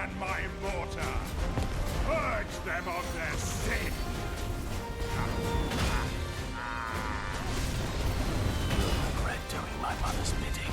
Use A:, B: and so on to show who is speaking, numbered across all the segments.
A: and my mortar. Purge them of their sin.
B: Regret doing my mother's bidding.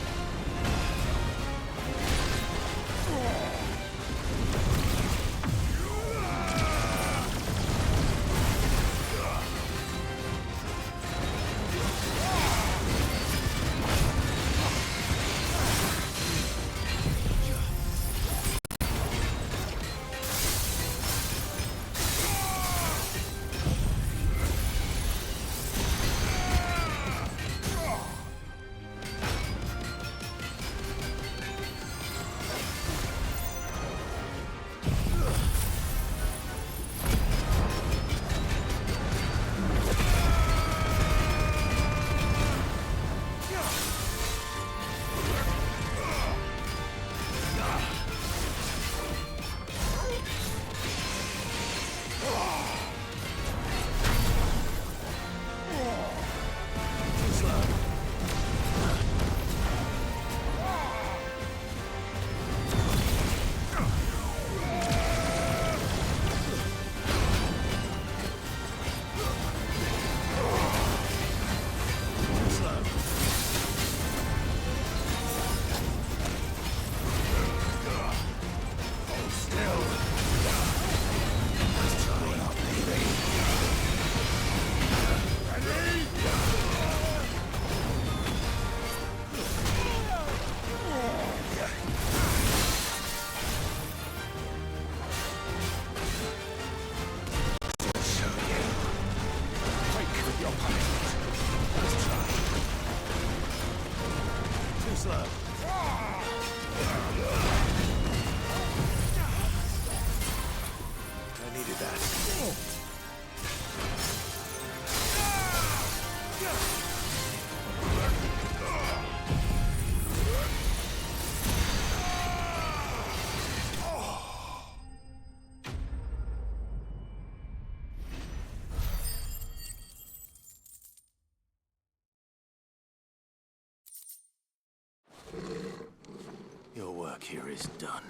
B: Your work here is done.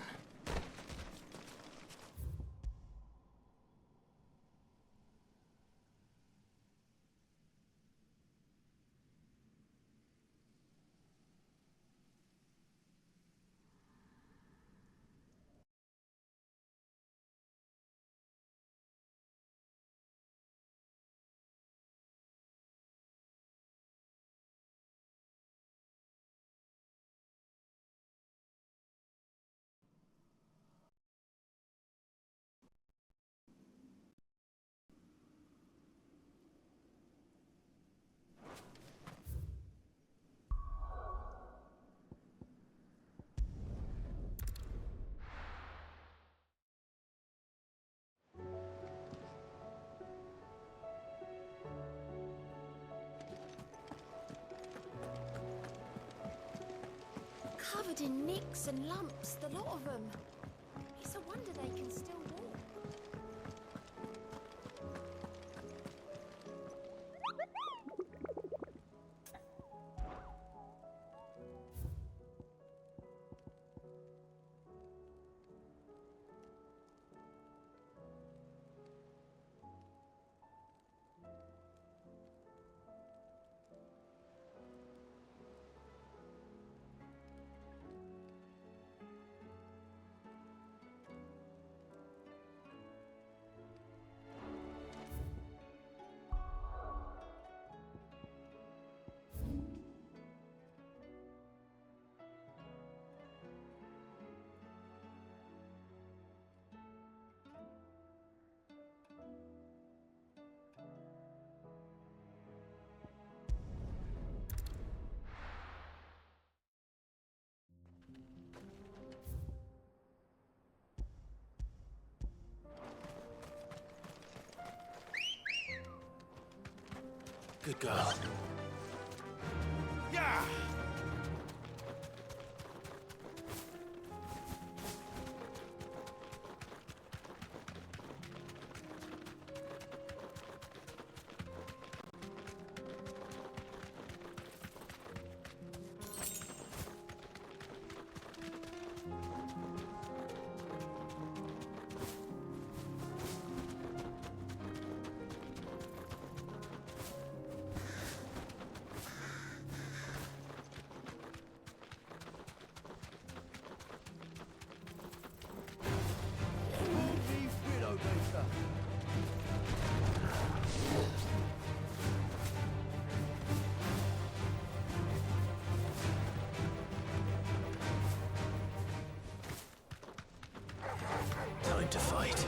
C: Covered in nicks and lumps, the lot of them. It's a wonder they can still walk.
B: Good girl.
A: Yeah!
B: right.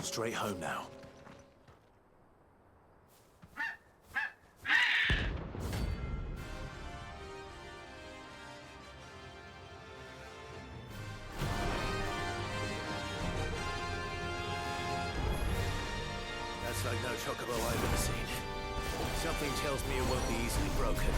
B: Straight home now. That's like no chocobo I've ever seen. Something tells me it won't be easily broken.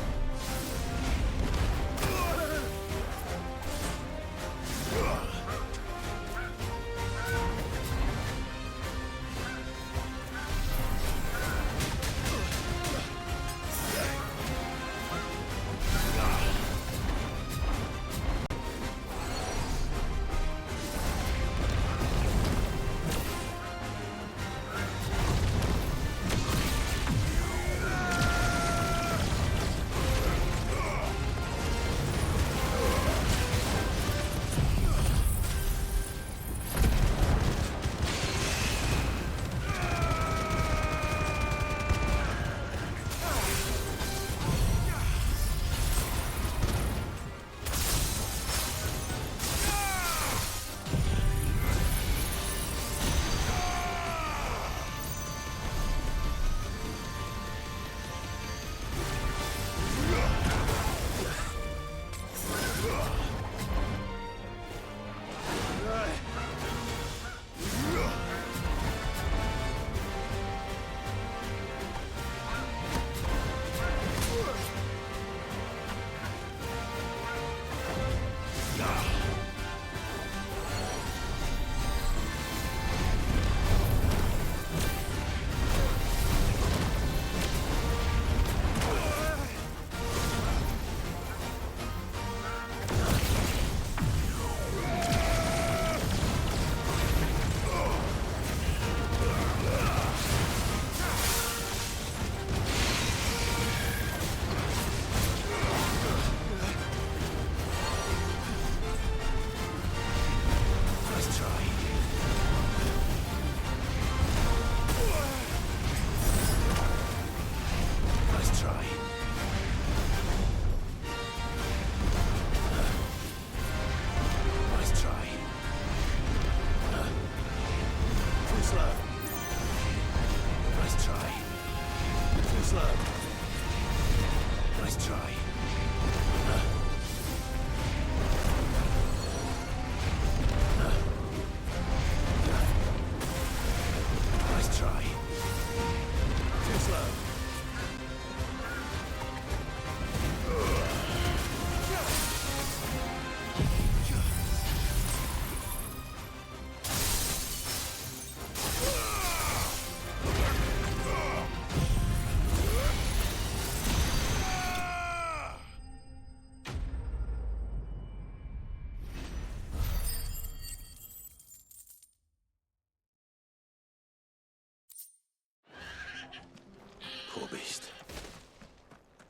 B: Poor beast.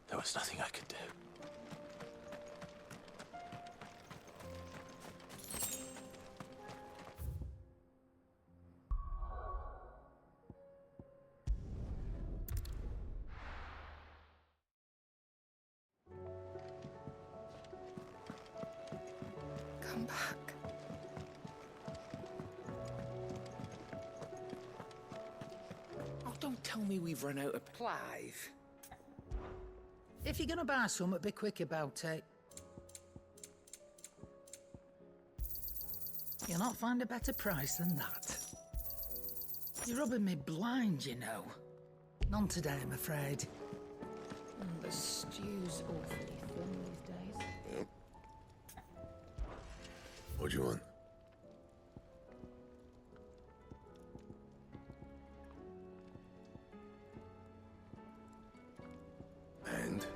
B: There was nothing I could do.
C: Come back.
D: Oh, don't tell me we've run out of Clive.
E: If you're gonna buy something, be quick about it. You'll not find a better price than that. You're rubbing me blind, you know. None today, I'm afraid.
F: The stew's awfully thin these days.
G: What do you want? And?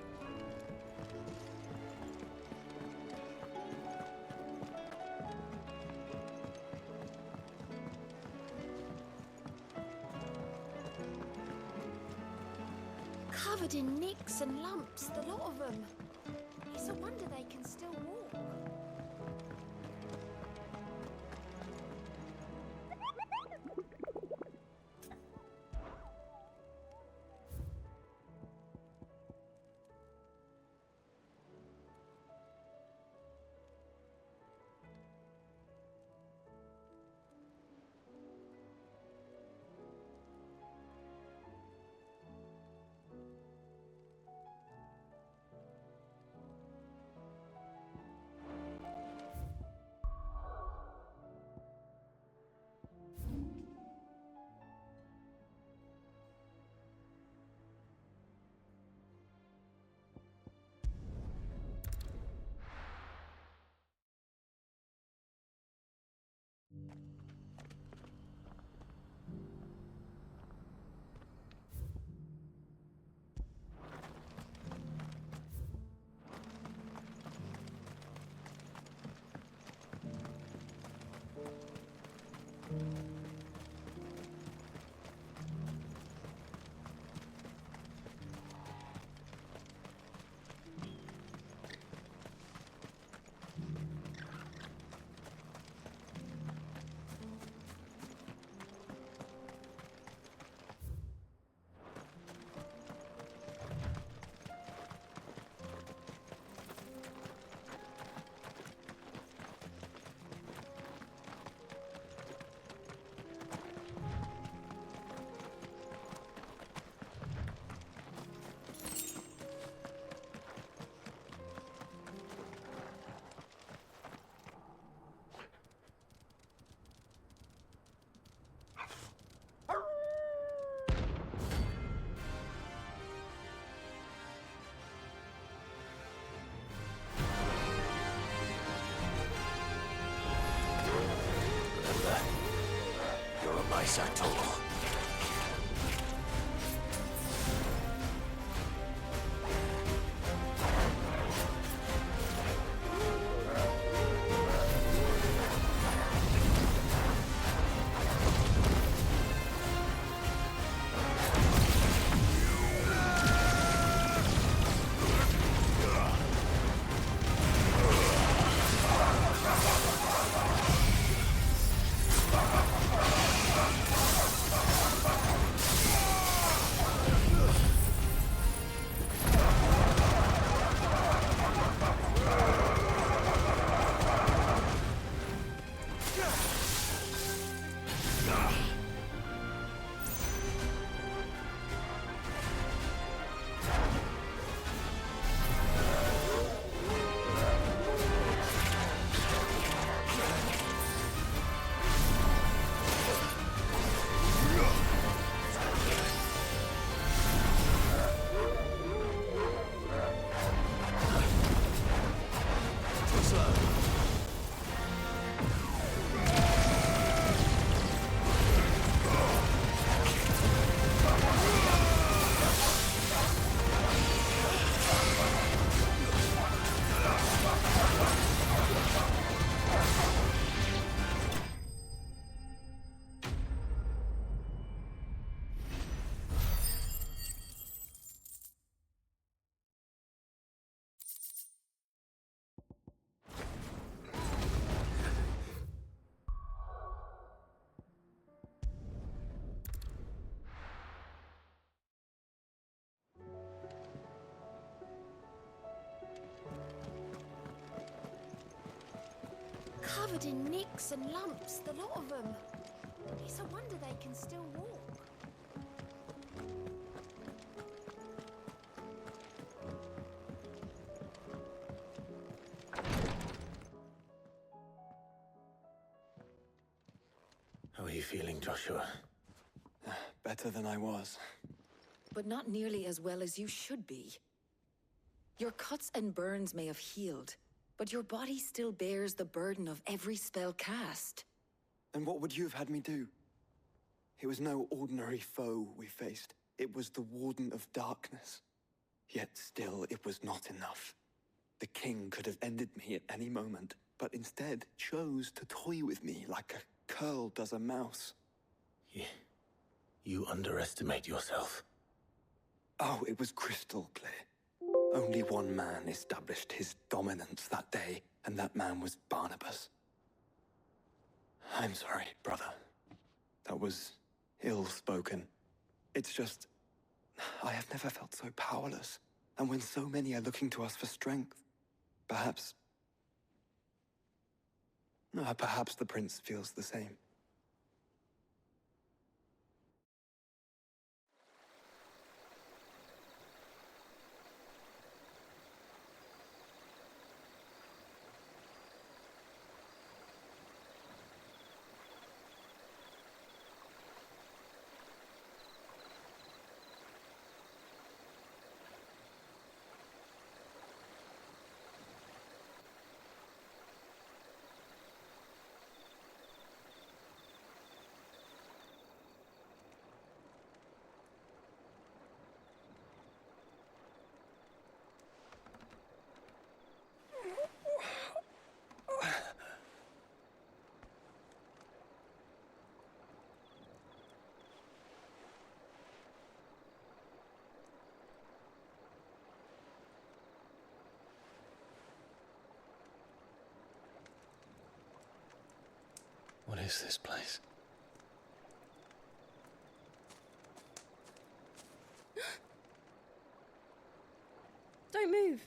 C: Covered in nicks and lumps, the lot of them. It's a wonder they can still walk.
B: You're a mice, Actor.
C: Covered in nicks and lumps, the lot of them. It's a wonder they can still walk.
B: How are you feeling, Joshua?
H: Better than I was.
F: But not nearly as well as you should be. Your cuts and burns may have healed, but your body still bears the burden of every spell cast.
H: And what would you have had me do? It was no ordinary foe we faced. It was the Warden of Darkness. Yet still, it was not enough. The king could have ended me at any moment, but instead chose to toy with me like a curl does a mouse.
B: You underestimate yourself.
H: Oh, it was crystal clear. Only one man established his dominance that day, and that man was Barnabas. I'm sorry, brother. That was ill-spoken. It's just, I have never felt so powerless. And when so many are looking to us for strength, perhaps the prince feels the same.
B: What is this place?
I: Don't move.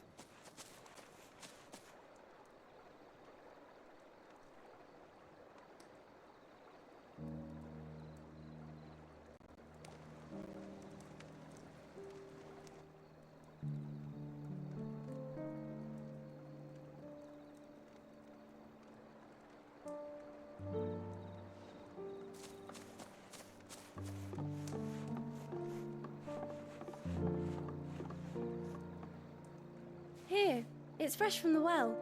I: Here, it's fresh from the well.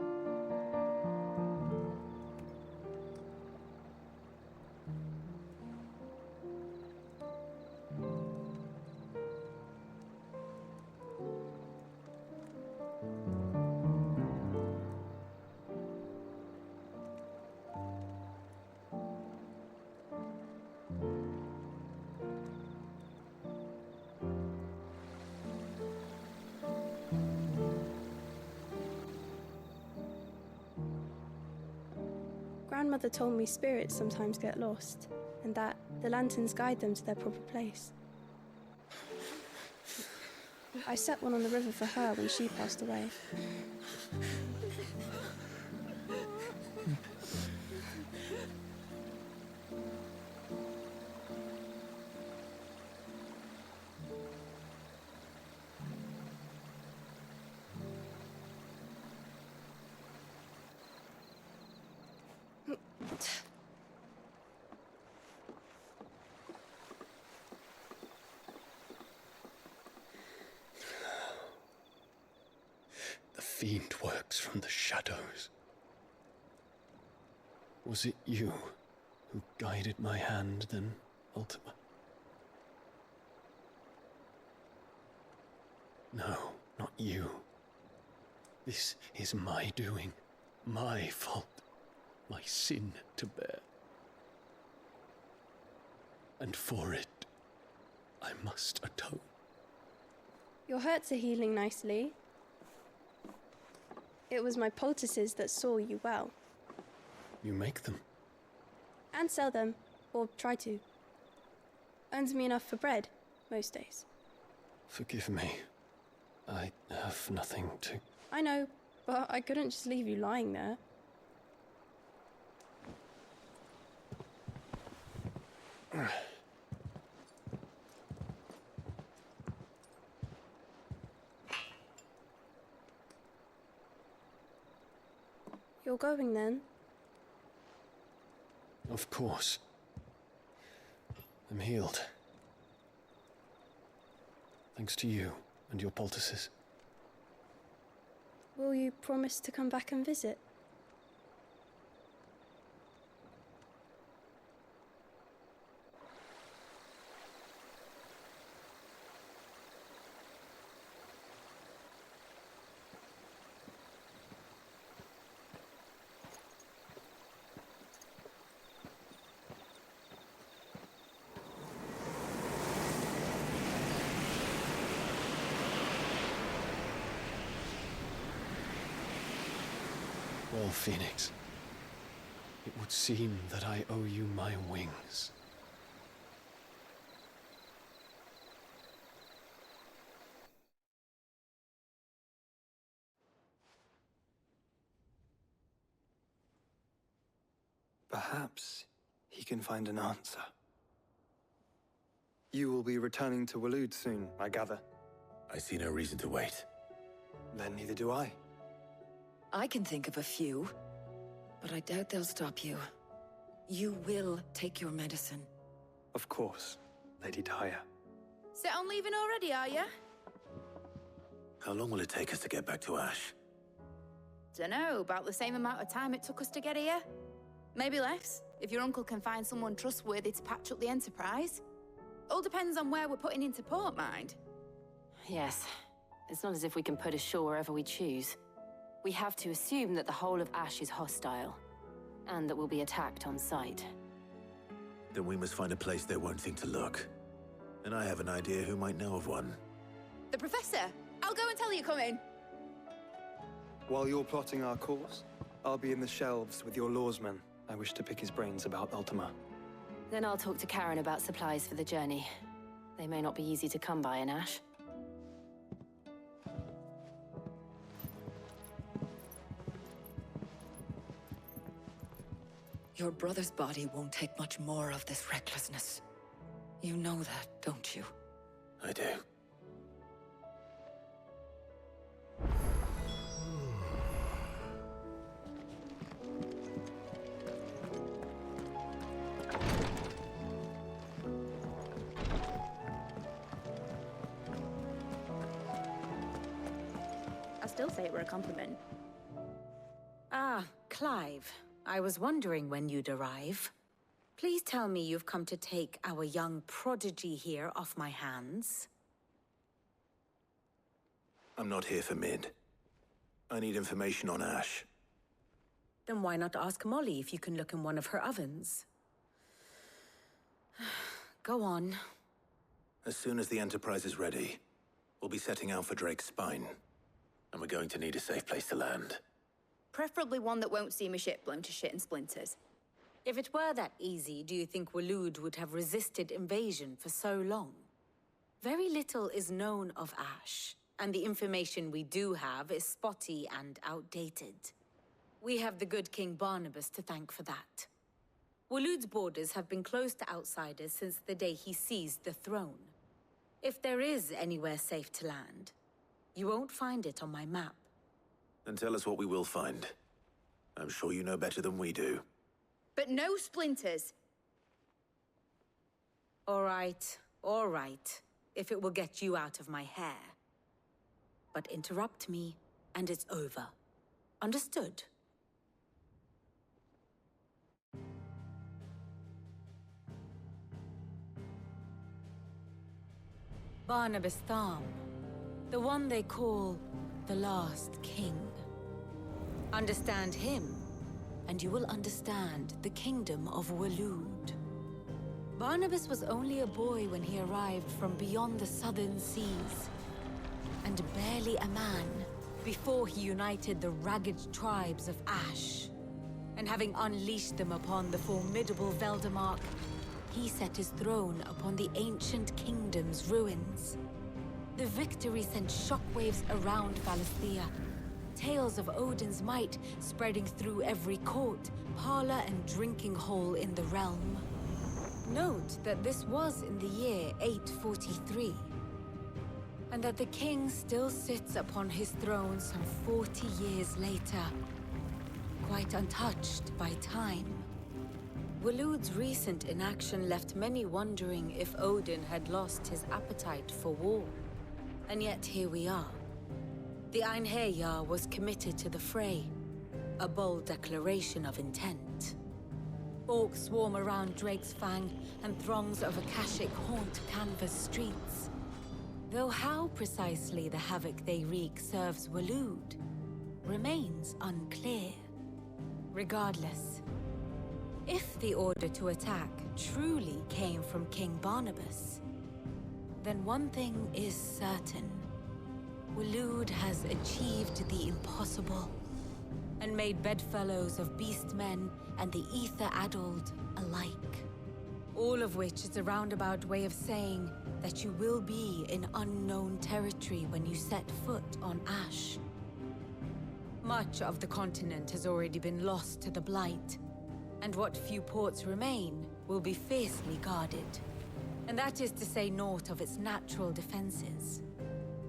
I: Grandmother told me spirits sometimes get lost, and that the lanterns guide them to their proper place. I set one on the river for her when she passed away.
B: The fiend works from the shadows. Was it you who guided my hand then, Ultima? No, not you. This is my doing, my fault, my sin to bear. And for it, I must atone.
I: Your hurts are healing nicely. It was my poultices that saw you well.
B: You make them?
I: And sell them, or try to. Earns me enough for bread, most days.
B: Forgive me. I have nothing to...
I: I know, but I couldn't just leave you lying there. You're going then?
B: Of course. I'm healed. Thanks to you and your poultices.
I: Will you promise to come back and visit?
B: Well, Phoenix, it would seem that I owe you my wings.
H: Perhaps he can find an answer. You will be returning to Waloed soon, I gather.
G: I see no reason to wait.
H: Then neither do I.
F: I can think of a few, but I doubt they'll stop you. You will take your medicine.
H: Of course, Lady Daya.
C: Set on leaving already, are you?
G: How long will it take us to get back to Ash?
C: Dunno, about the same amount of time it took us to get here. Maybe less, if your uncle can find someone trustworthy to patch up the Enterprise. All depends on where we're putting into port, mind.
J: Yes. It's not as if we can put ashore wherever we choose. We have to assume that the whole of Ash is hostile, and that we'll be attacked on sight.
G: Then we must find a place they won't think to look. And I have an idea who might know of one.
C: The Professor! I'll go and tell you come in.
H: While you're plotting our course, I'll be in the shelves with your lawsman. I wish to pick his brains about Ultima.
J: Then I'll talk to Karen about supplies for the journey. They may not be easy to come by in Ash.
F: Your brother's body won't take much more of this recklessness. You know that, don't you?
G: I do.
C: I still say it were a compliment.
K: Ah, Clive. I was wondering when you'd arrive. Please tell me you've come to take our young prodigy here off my hands.
G: I'm not here for Mid. I need information on Ash.
K: Then why not ask Molly if you can look in one of her ovens? Go on.
G: As soon as the Enterprise is ready, we'll be setting out for Drake's Spine. And we're going to need a safe place to land.
C: Preferably one that won't see my ship blown to shit and splinters.
K: If it were that easy, do you think Waloed would have resisted invasion for so long? Very little is known of Ash, and the information we do have is spotty and outdated. We have the good King Barnabas to thank for that. Waloed's borders have been closed to outsiders since the day he seized the throne. If there is anywhere safe to land, you won't find it on my map.
G: Then tell us what we will find. I'm sure you know better than we do.
C: But no splinters.
K: All right, if it will get you out of my hair. But interrupt me, and it's over. Understood? Barnabas Tharm, the one they call the Last King. Understand him, and you will understand the kingdom of Waloed. Barnabas was only a boy when he arrived from beyond the southern seas, and barely a man before he united the ragged tribes of Ash. And having unleashed them upon the formidable Veldamark, he set his throne upon the ancient kingdom's ruins. The victory sent shockwaves around Valisthea, tales of Odin's might spreading through every court, parlor, and drinking hole in the realm. Note that this was in the year 843, and that the king still sits upon his throne some 40 years later, quite untouched by time. Waloed's recent inaction left many wondering if Odin had lost his appetite for war. And yet here we are. The Einherjar was committed to the fray, a bold declaration of intent. Orcs swarm around Drake's Fang, and throngs of Akashic haunt Canvas streets. Though how precisely the havoc they wreak serves Waloed remains unclear. Regardless, if the order to attack truly came from King Barnabas, then one thing is certain. Waloed has achieved the impossible. and made bedfellows of beast-men and the ether-addled alike. All of which is a roundabout way of saying that you will be in unknown territory when you set foot on Ash. Much of the continent has already been lost to the Blight, and what few ports remain will be fiercely guarded. And that is to say naught of its natural defenses.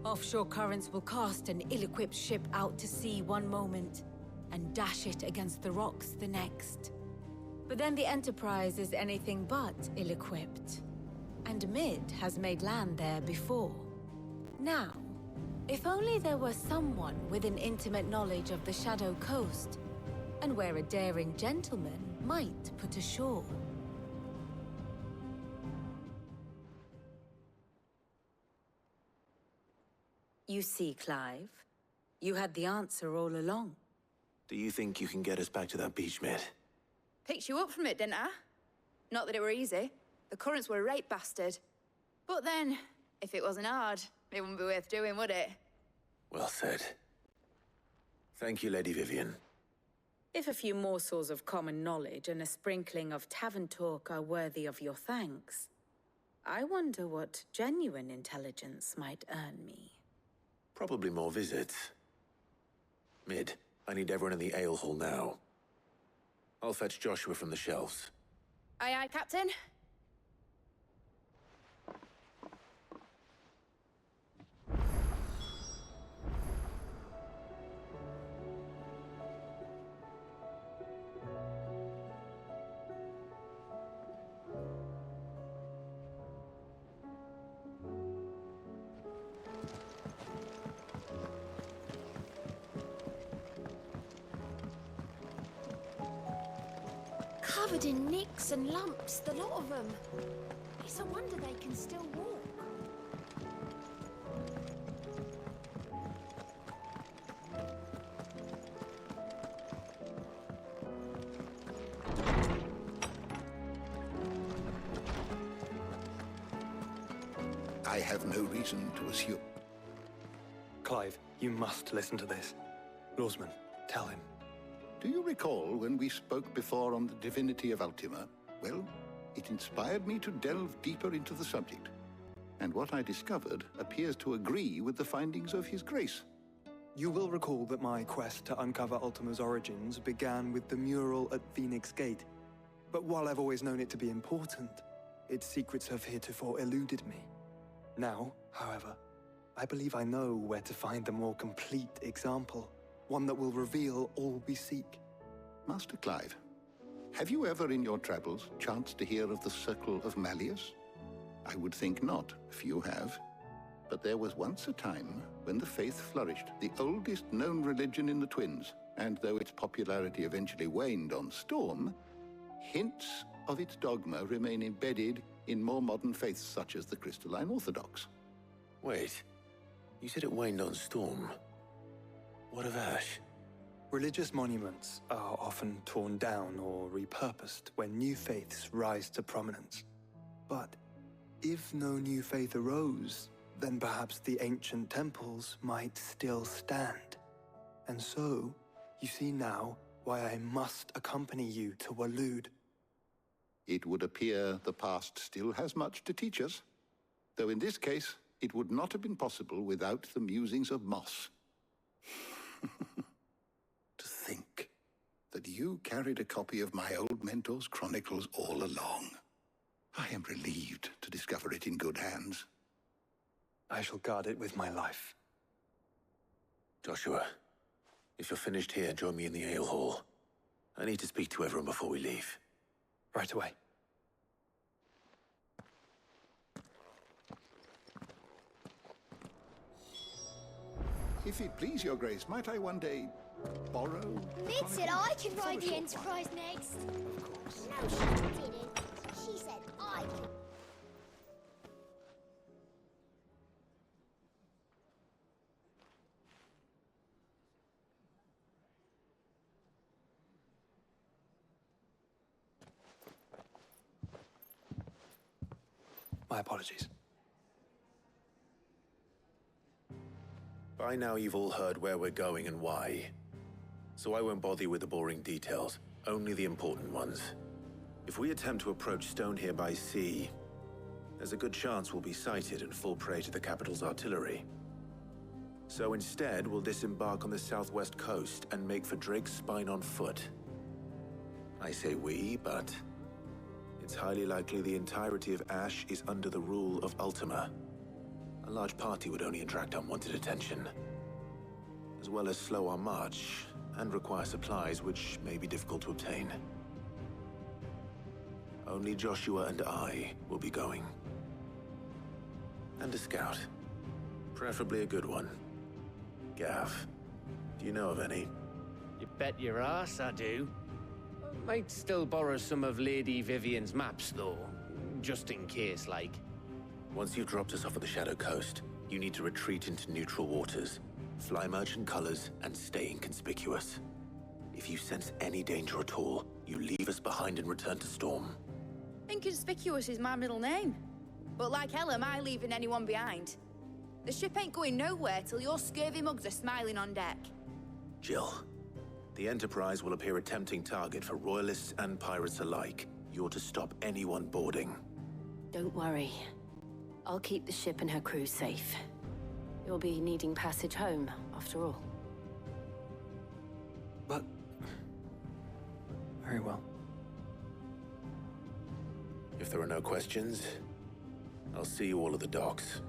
K: Offshore currents will cast an ill-equipped ship out to sea one moment, and dash it against the rocks the next. But then the Enterprise is anything but ill-equipped. And Mid has made land there before. Now, if only there were someone with an intimate knowledge of the Shadow Coast, and where a daring gentleman might put ashore. You see, Clive, you had the answer all along.
G: Do you think you can get us back to that beach, Mid?
C: Picked you up from it, didn't I? Not that it were easy. The currents were a right bastard. But then, if it wasn't hard, it wouldn't be worth doing, would it?
G: Well said. Thank you, Lady Vivian.
K: If a few morsels of common knowledge and a sprinkling of tavern talk are worthy of your thanks, I wonder what genuine intelligence might earn me.
G: Probably more visits. Mid, I need everyone in the ale hall now. I'll fetch Joshua from the shelves.
C: Aye, aye, Captain.
L: Covered in nicks and lumps, the lot of them. It's a wonder they can still walk.
M: I have no reason to assume.
H: Clive, you must listen to this. Lawsman, tell him.
M: Do you recall when we spoke before on the divinity of Ultima? Well, it inspired me to delve deeper into the subject. And what I discovered appears to agree with the findings of His Grace.
H: You will recall that my quest to uncover Ultima's origins began with the mural at Phoenix Gate. But while I've always known it to be important, its secrets have heretofore eluded me. Now, however, I believe I know where to find the more complete example. One that will reveal all we seek.
M: Master Clive, have you ever in your travels chanced to hear of the Circle of Malleus? I would think not, few have. But there was once a time when the faith flourished, the oldest known religion in the Twins, and though its popularity eventually waned on Storm, hints of its dogma remain embedded in more modern faiths such as the Crystalline Orthodox.
G: Wait, you said it waned on Storm. What of Ash?
H: Religious monuments are often torn down or repurposed when new faiths rise to prominence. But if no new faith arose, then perhaps the ancient temples might still stand. And so, you see now why I must accompany you to Waloed.
M: It would appear the past still has much to teach us, though in this case, it would not have been possible without the musings of Moss. To think that you carried a copy of my old mentor's chronicles all along. I am relieved to discover it in good hands.
H: I shall guard it with my life.
G: Joshua, if you're finished here, join me in the ale hall. I need to speak to everyone before we leave.
H: Right away.
M: If it please your grace, might I one day borrow?
L: Mid said I can ride the Enterprise next.
M: Of course.
L: No, she didn't. She said I can.
H: My apologies.
G: By now you've all heard where we're going and why. so I won't bother you with the boring details, only the important ones. If we attempt to approach Stone here by sea, there's a good chance we'll be sighted and fall prey to the capital's artillery. So instead, we'll disembark on the southwest coast and make for Drake's Spine on foot. I say we, but it's highly likely the entirety of Ash is under the rule of Ultima. A large party would only attract unwanted attention, as well as slow our march and require supplies which may be difficult to obtain. Only Joshua and I will be going. And a scout. Preferably a good one. Gav, do you know of any?
N: You bet your ass I do. Might still borrow some of Lady Vivian's maps, though. Just in case, like.
G: Once you've dropped us off at the Shadow Coast, you need to retreat into neutral waters, fly merchant colors, and stay inconspicuous. If you sense any danger at all, you leave us behind and return to Storm.
C: Inconspicuous is my middle name. But like hell am I leaving anyone behind. The ship ain't going nowhere till your scurvy mugs are smiling on deck.
G: Jill, the Enterprise will appear a tempting target for royalists and pirates alike. You're to stop anyone boarding.
J: Don't worry. I'll keep the ship and her crew safe. You'll be needing passage home, after all.
B: But... very well.
G: If there are no questions, I'll see you all at the docks.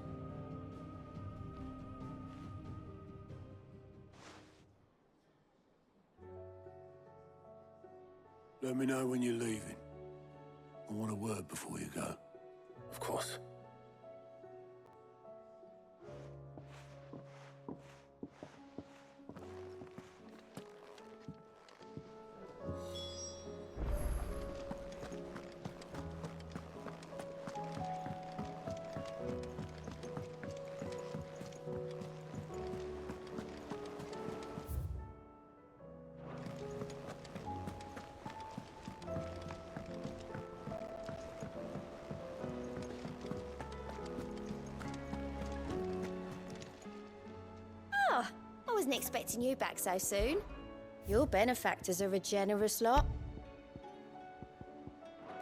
O: Let me know when you're leaving. I want a word before you go.
G: Of course.
L: I wasn't expecting you back so soon. Your benefactors are a generous lot.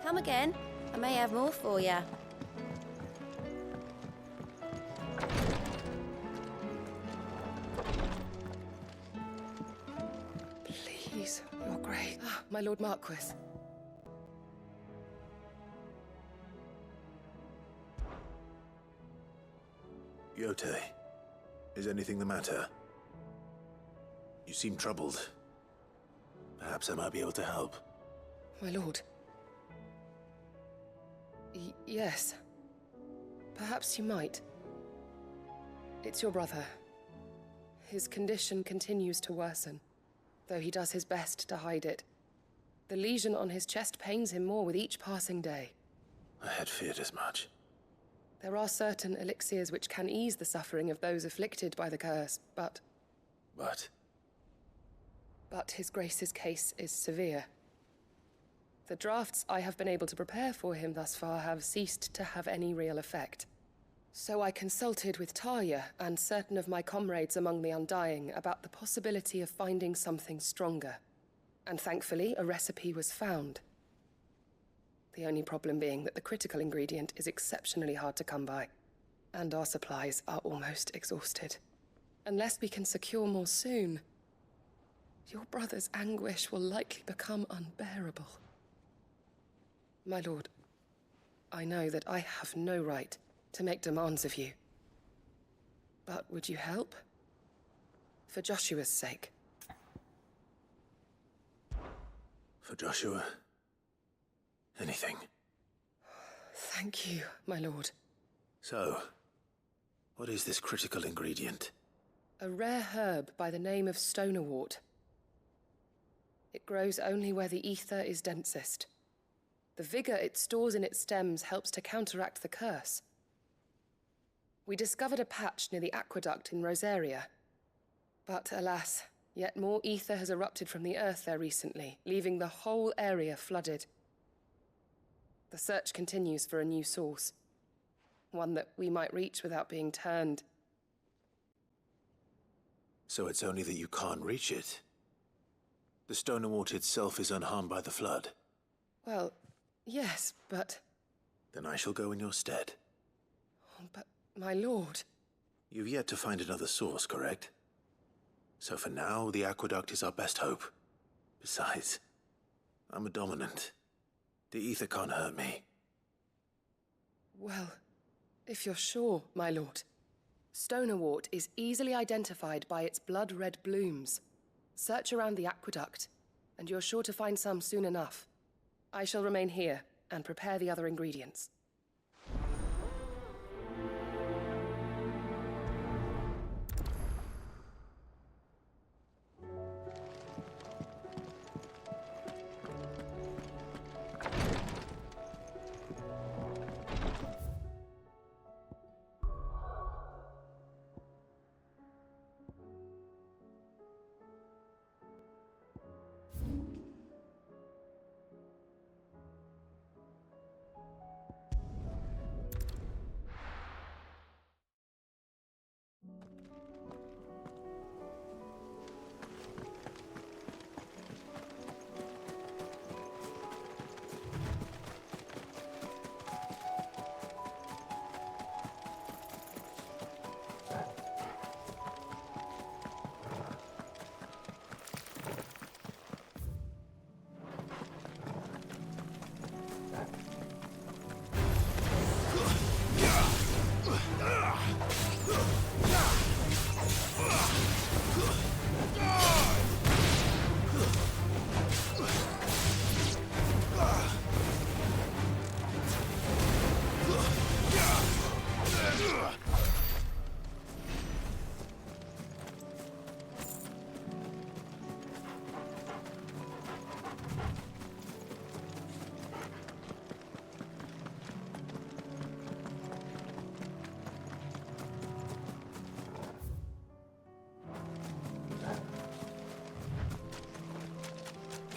L: Come again. I may have more for you.
P: Please, Your Grace. My Lord Marquis.
G: Yote, is anything the matter? You seem troubled. Perhaps I might be able to help.
P: My lord. Yes. Perhaps you might. It's your brother. His condition continues to worsen, though he does his best to hide it. The lesion on his chest pains him more with each passing day.
G: I had feared as much.
P: There are certain elixirs which can ease the suffering of those afflicted by the curse, but... But His Grace's case is severe. The drafts I have been able to prepare for him thus far have ceased to have any real effect. So I consulted with Talia and certain of my comrades among the Undying about the possibility of finding something stronger. And thankfully, a recipe was found. The only problem being that the critical ingredient is exceptionally hard to come by, and our supplies are almost exhausted. Unless we can secure more soon, your brother's anguish will likely become unbearable. My lord, I know that I have no right to make demands of you. But would you help? For Joshua's sake.
G: For Joshua? Anything.
P: Thank you, my lord.
G: So, what is this critical ingredient?
P: A rare herb by the name of stonerwort. It grows only where the ether is densest. The vigor it stores in its stems helps to counteract the curse. We discovered a patch near the aqueduct in Rosaria. But alas, yet more ether has erupted from the earth there recently, leaving the whole area flooded. The search continues for a new source. One that we might reach without being turned.
G: So it's only that you can't reach it? The Stonerwort itself is unharmed by the flood.
P: Well, yes, but...
G: Then I shall go in your stead.
P: Oh, but, my lord...
G: You've yet to find another source, correct? So for now, the aqueduct is our best hope. Besides, I'm a dominant. The ether can't hurt me.
P: Well, if you're sure, my lord. Stonerwort is easily identified by its blood-red blooms. Search around the aqueduct, and you're sure to find some soon enough. I shall remain here and prepare the other ingredients.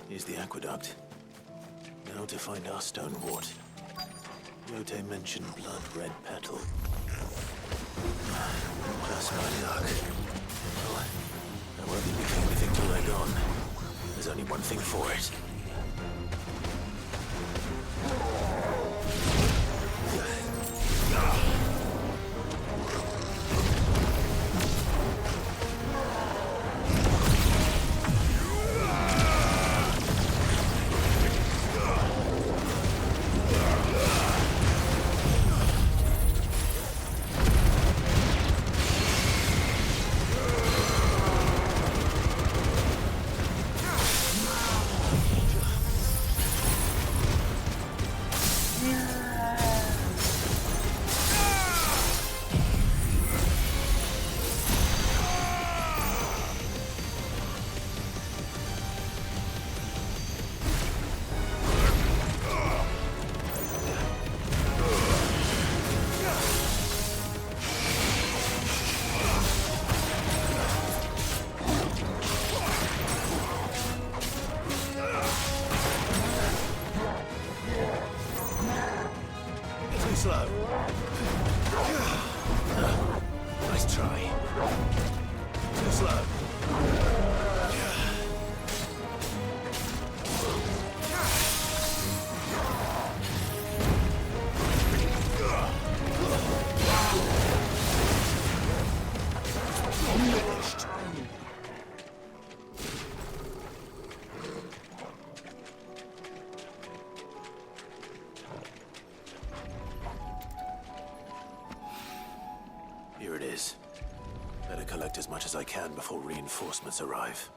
G: Here's the aqueduct. Now to find our Stonerwort. Yote mentioned blood-red petal. Just my luck. Well, I won't be picking anything till they're gone. There's only one thing for it. Slow. Nice try. Too slow. Finished. Here it is. Better collect as much as I can before reinforcements arrive.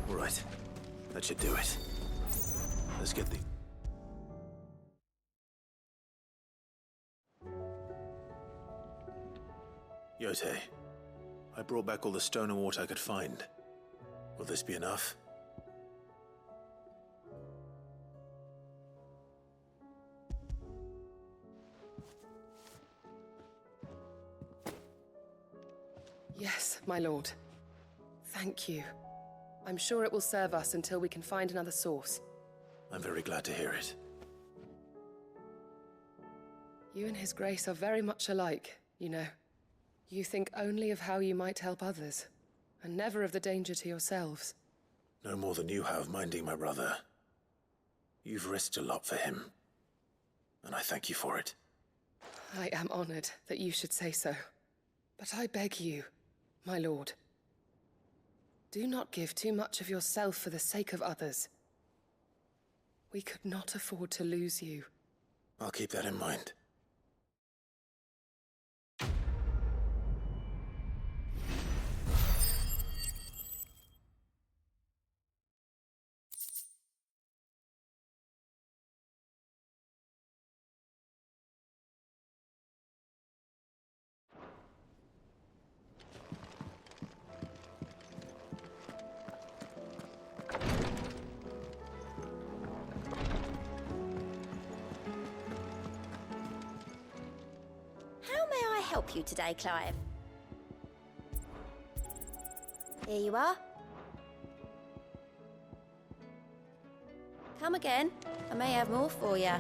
G: All right. That should do it. Let's get the... Yote, I brought back all the Stonerwort I could find. Will this be enough?
P: Yes, my lord. Thank you. I'm sure it will serve us until we can find another source.
G: I'm very glad to hear it.
P: You and His Grace are very much alike. You know, you think only of how you might help others, and never of the danger to yourselves.
G: No more than you have minding my brother. You've risked a lot for him, and I thank you for it.
P: I am honored that you should say so. But I beg you, my lord, do not give too much of yourself for the sake of others. We could not afford to lose you.
G: I'll keep that in mind.
L: How may I help you today, Clive? Here you are. Come again. I may have more for you.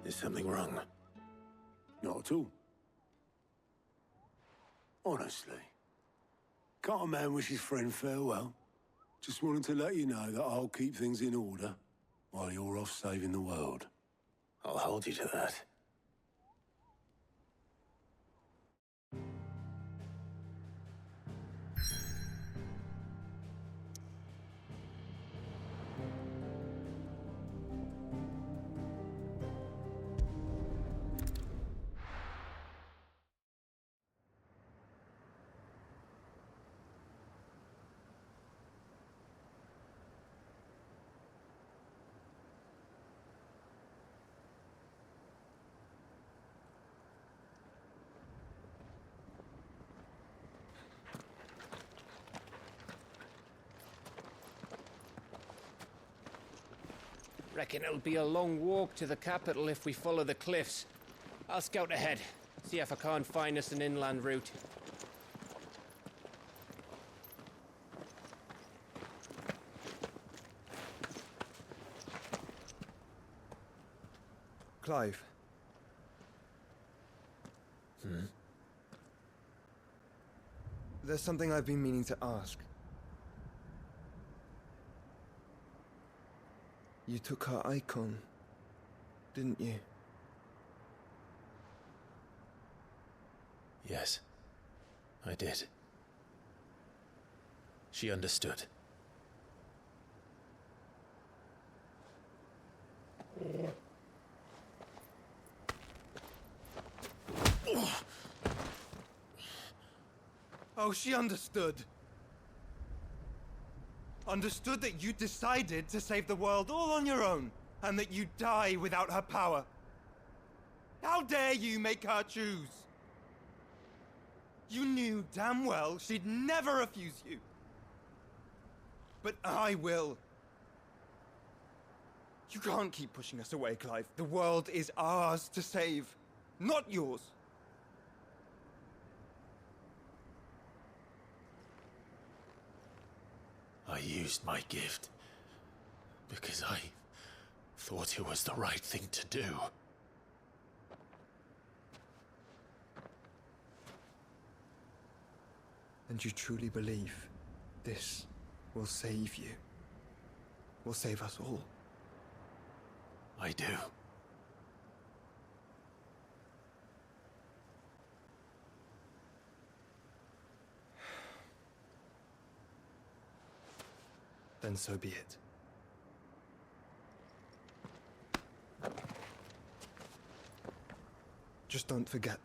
G: Is something wrong?
O: Not at all. Honestly. Can't a man wish his friend farewell? Just wanted to let you know that I'll keep things in order while you're off saving the world.
G: I'll hold you to that.
N: Reckon it'll be a long walk to the capital if we follow the cliffs. I'll scout ahead, see if I can't find us an inland route.
Q: Clive. There's something I've been meaning to ask. You took her icon, didn't you?
B: Yes, I did. She understood.
Q: Oh, she understood. Understood that you decided to save the world all on your own, and that you'd die without her power. How dare you make her choose? You knew damn well she'd never refuse you. But I will. You can't keep pushing us away, Clive. The world is ours to save, not yours.
B: I used my gift because I thought it was the right thing to do.
Q: And you truly believe this will save you? Will save us all?
B: I do.
Q: Then so be it. Just don't forget,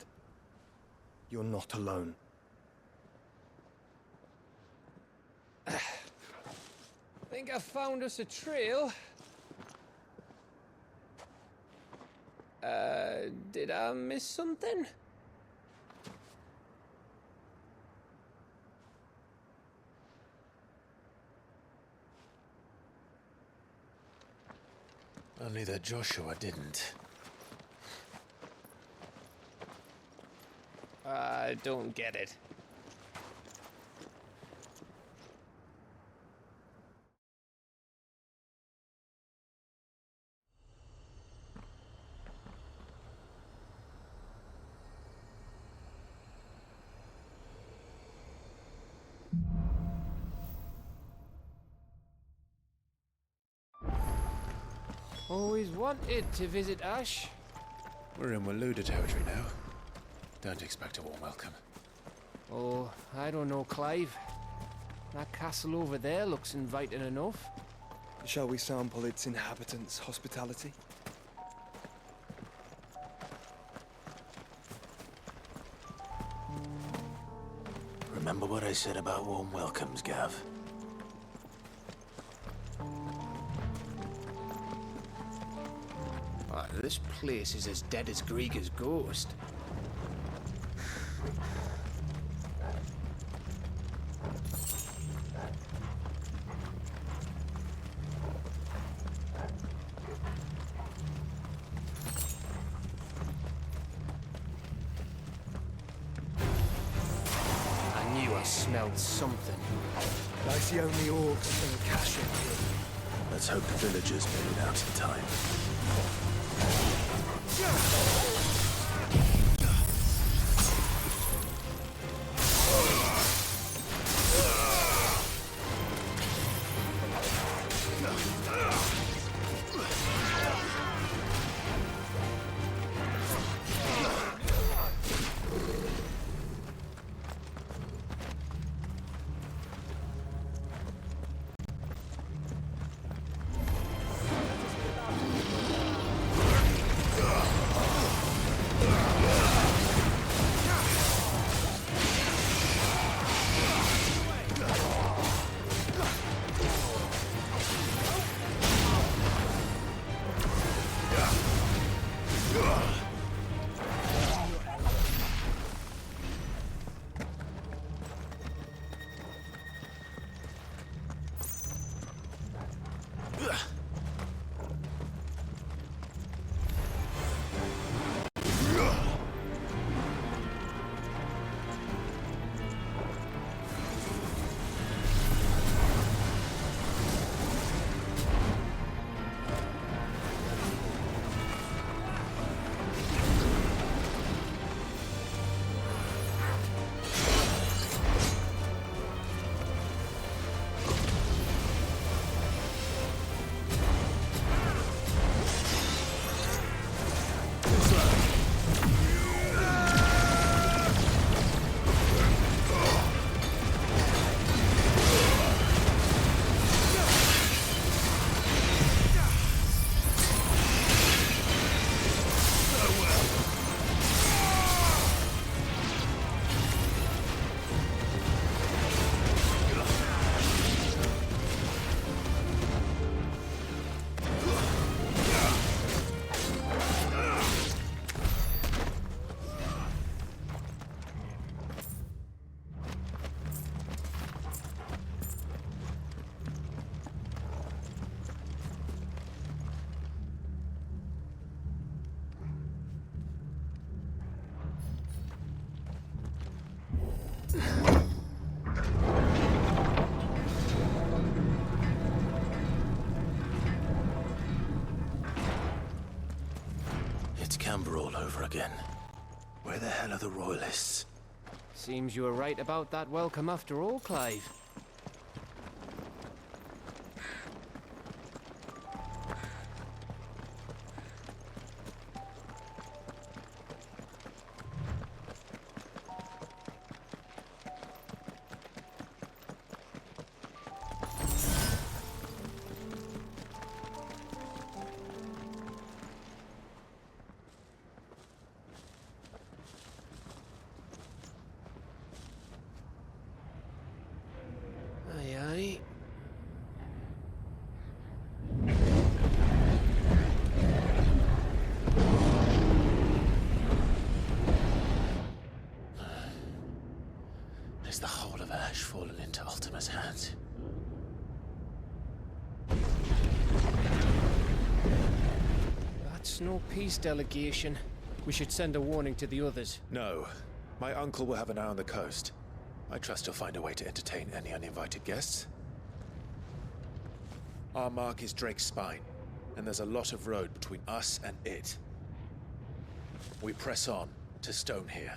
Q: you're not alone.
N: Think I found us a trail. Did I miss something?
B: Only that Joshua didn't.
N: I don't get it. Always wanted to visit Ash.
B: We're in Waluda territory now. Don't expect a warm welcome.
N: Oh, I don't know, Clive. That castle over there looks inviting enough.
Q: Shall we sample its inhabitants' hospitality?
B: Remember what I said about warm welcomes, Gav? This place is as dead as Grieger's ghost.
N: I knew I smelled something.
Q: I see only orcs and Kashin here.
B: Let's hope the villagers made it out in time. Camber all over again. Where the hell are the royalists?
N: Seems you were right about that welcome after all, Clive.
B: Is the whole of Ash fallen into Ultima's hands?
N: That's no peace delegation. We should send a warning to the others.
G: No. My uncle will have an eye on the coast. I trust he'll find a way to entertain any uninvited guests. Our mark is Drake's Spine, and there's a lot of road between us and it. We press on to Stone here.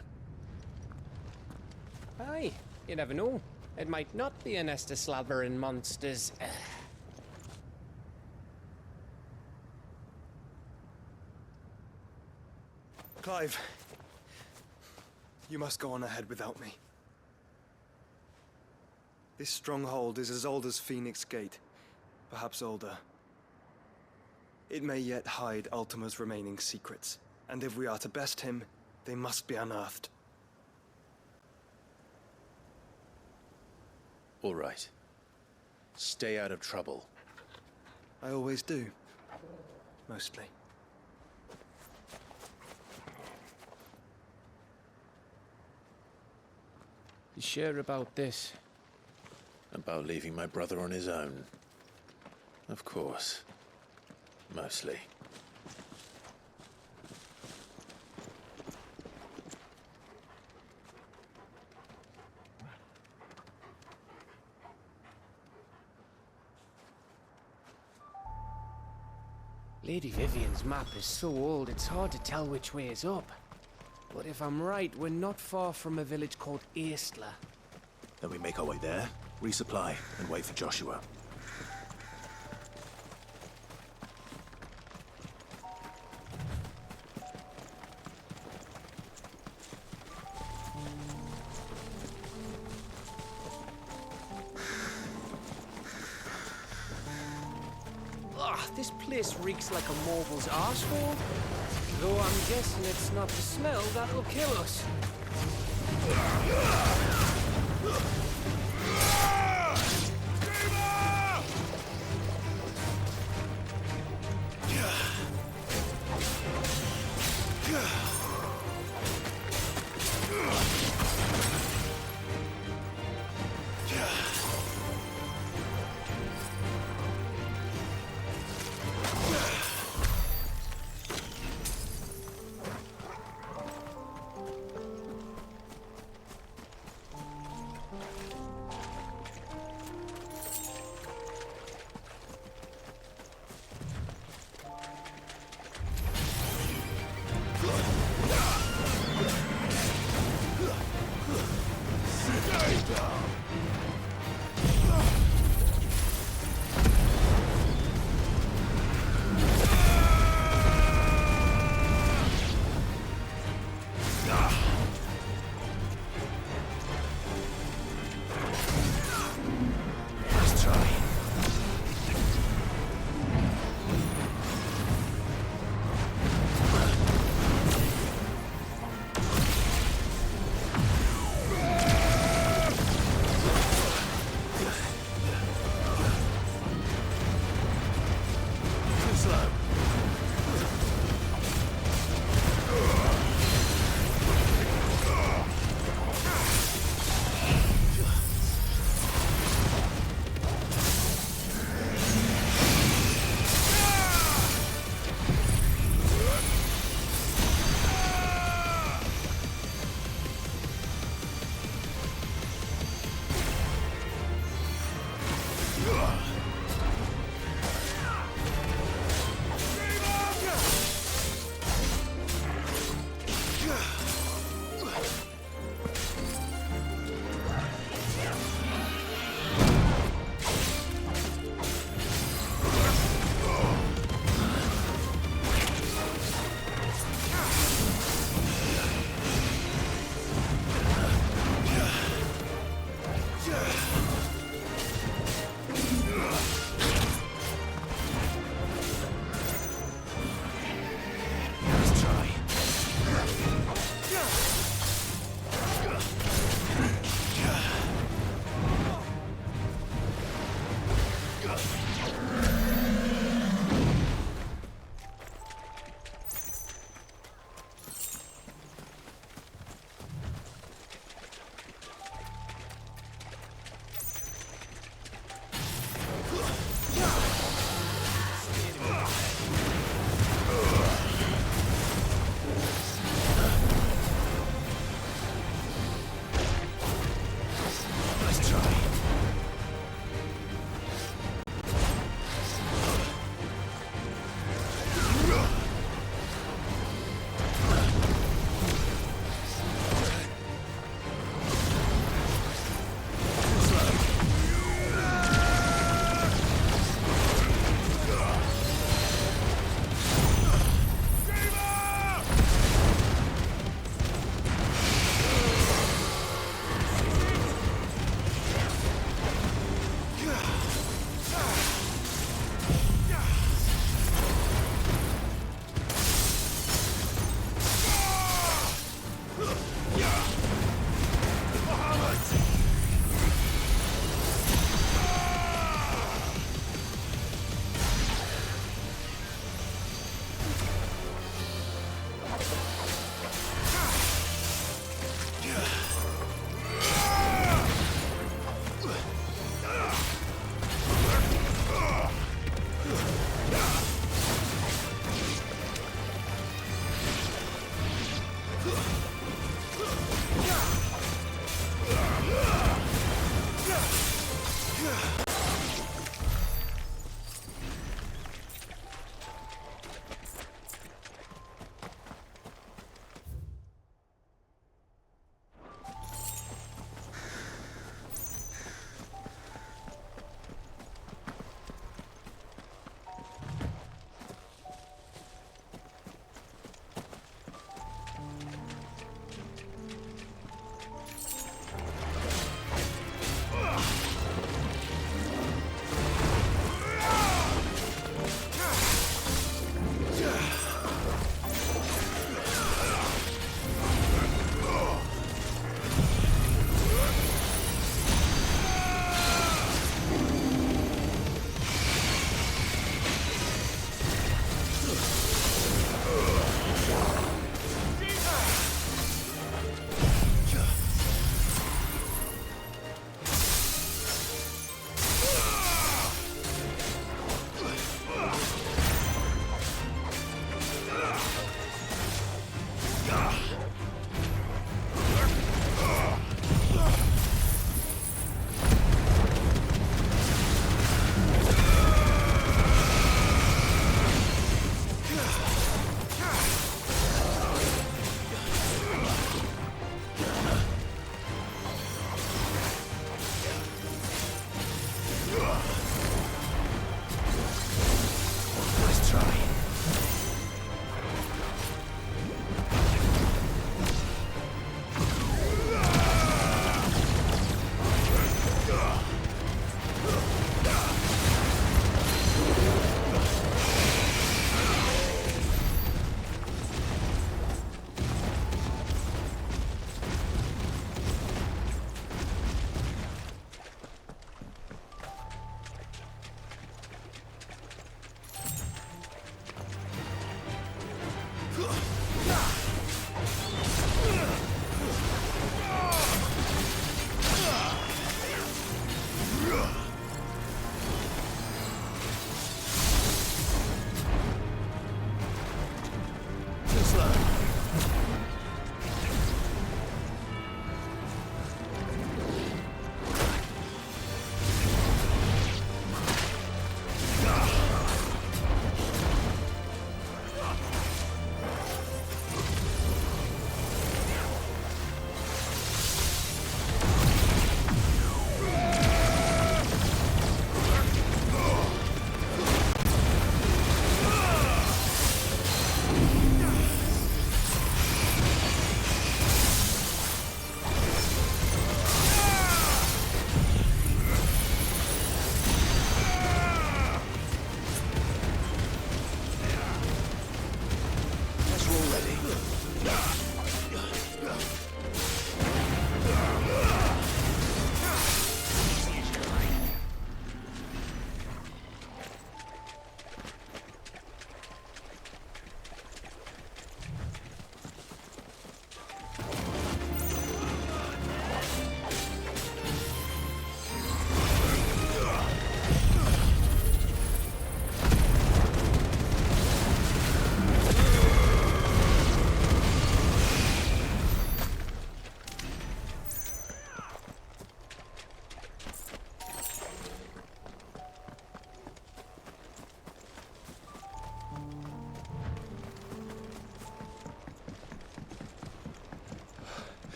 N: Aye, you never know. It might not be a nest of slathering monsters.
Q: Clive, you must go on ahead without me. This stronghold is as old as Phoenix Gate, perhaps older. It may yet hide Ultima's remaining secrets, and if we are to best him, they must be unearthed.
G: All right. Stay out of trouble.
Q: I always do. Mostly.
N: You sure about this?
G: About leaving my brother on his own? Of course. Mostly.
N: Lady Vivian's map is so old it's hard to tell which way is up. But if I'm right, we're not far from a village called Eastla.
G: Then we make our way there, resupply, and wait for Joshua.
N: This place reeks like a morble's arsehole. Though I'm guessing it's not the smell that'll kill us.
G: Good.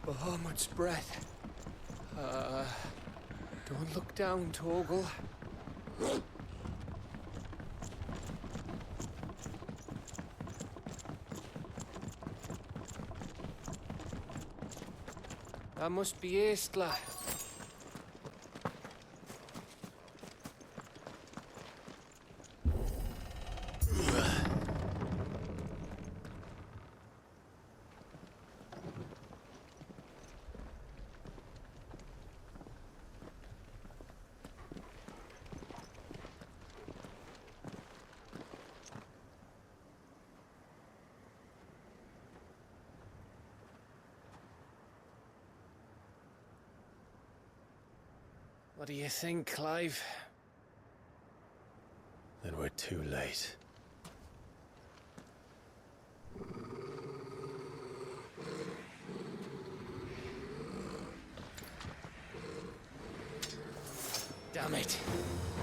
N: Bahamut's breath. Don't look down, Torgal. That must be Aistla. What do you think, Clive?
B: Then we're too late.
N: Damn it.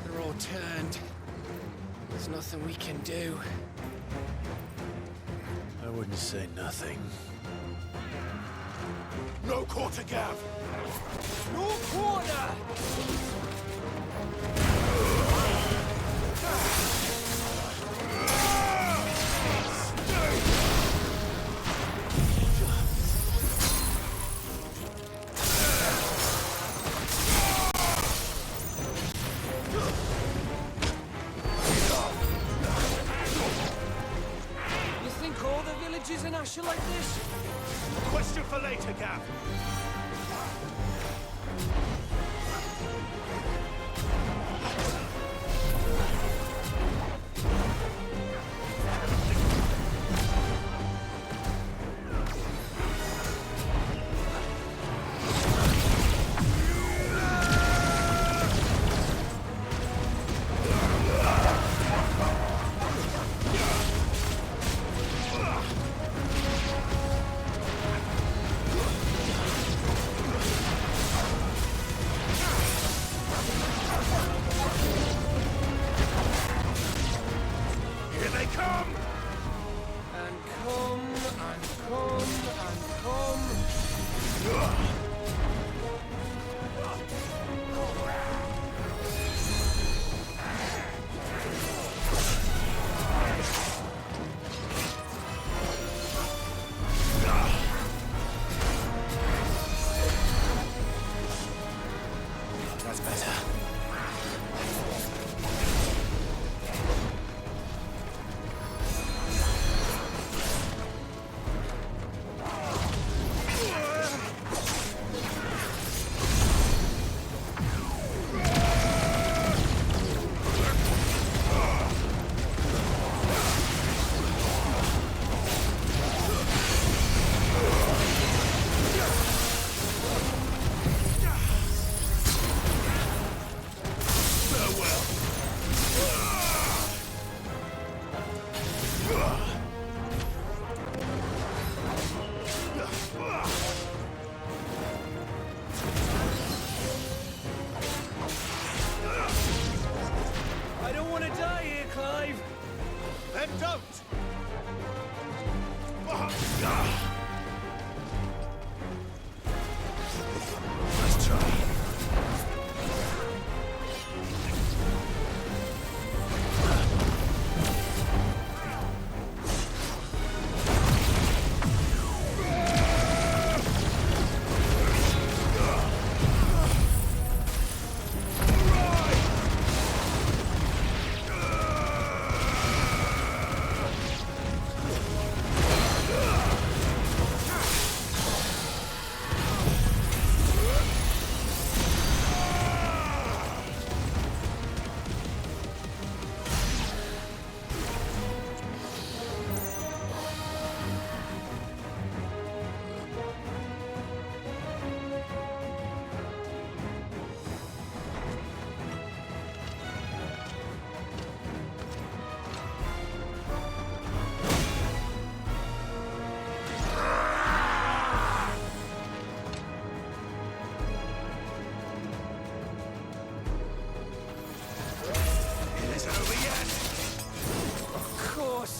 N: They're all turned. There's nothing we can do.
B: I wouldn't say nothing.
A: No quarter, Gav!
N: No quarter! You think all the villages in Ash are like this?
A: Question for later, Gav.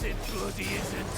N: It bloody isn't.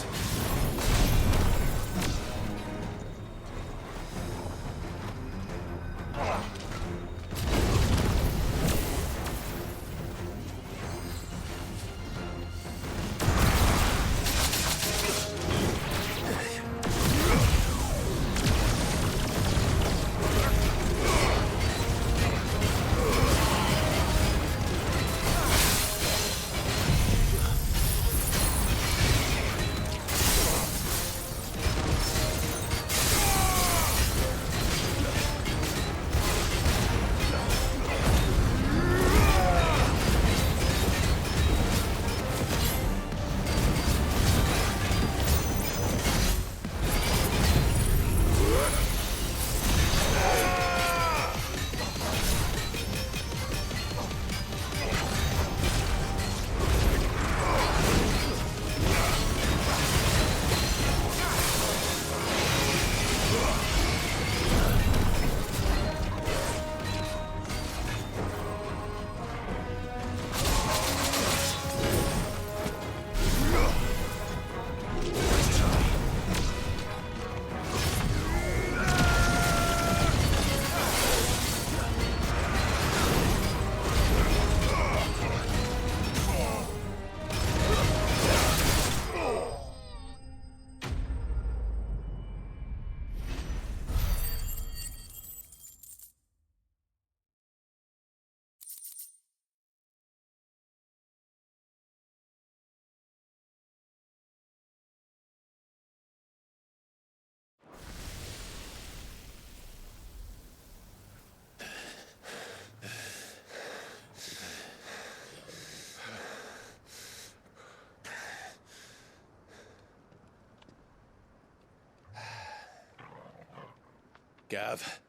G: Gav?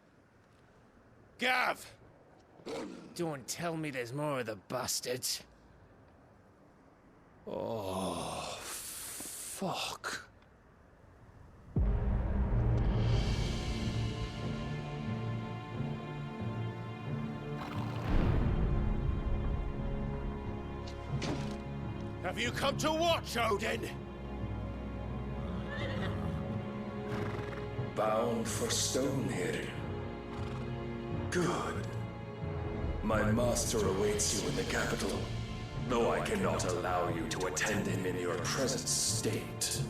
G: Gav!
N: Don't tell me there's more of the bastards.
B: Oh, fuck.
G: Have you come to watch, Odin?
R: Bound for Stonehill. Good. My master awaits you in the capital, though I cannot allow you to attend him in your present state.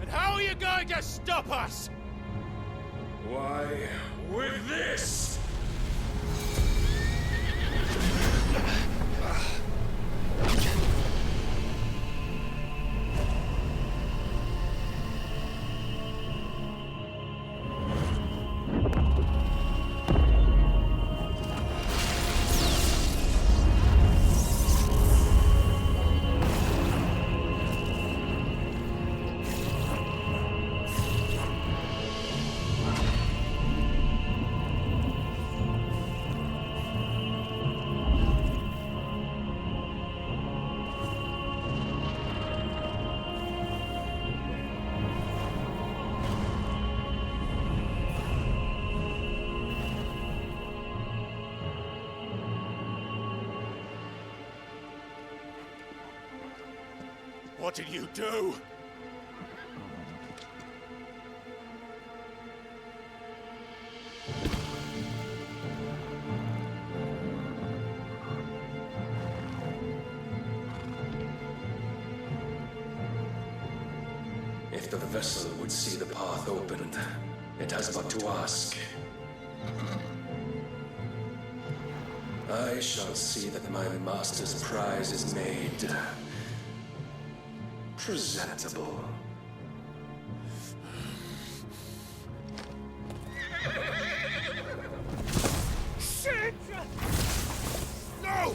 G: And how are you going to stop us?
R: Why, with this!
G: What did you do?
R: If the vessel would see the path opened, it has but to ask. I shall see that my master's prize is made presentable.
G: Shit! No!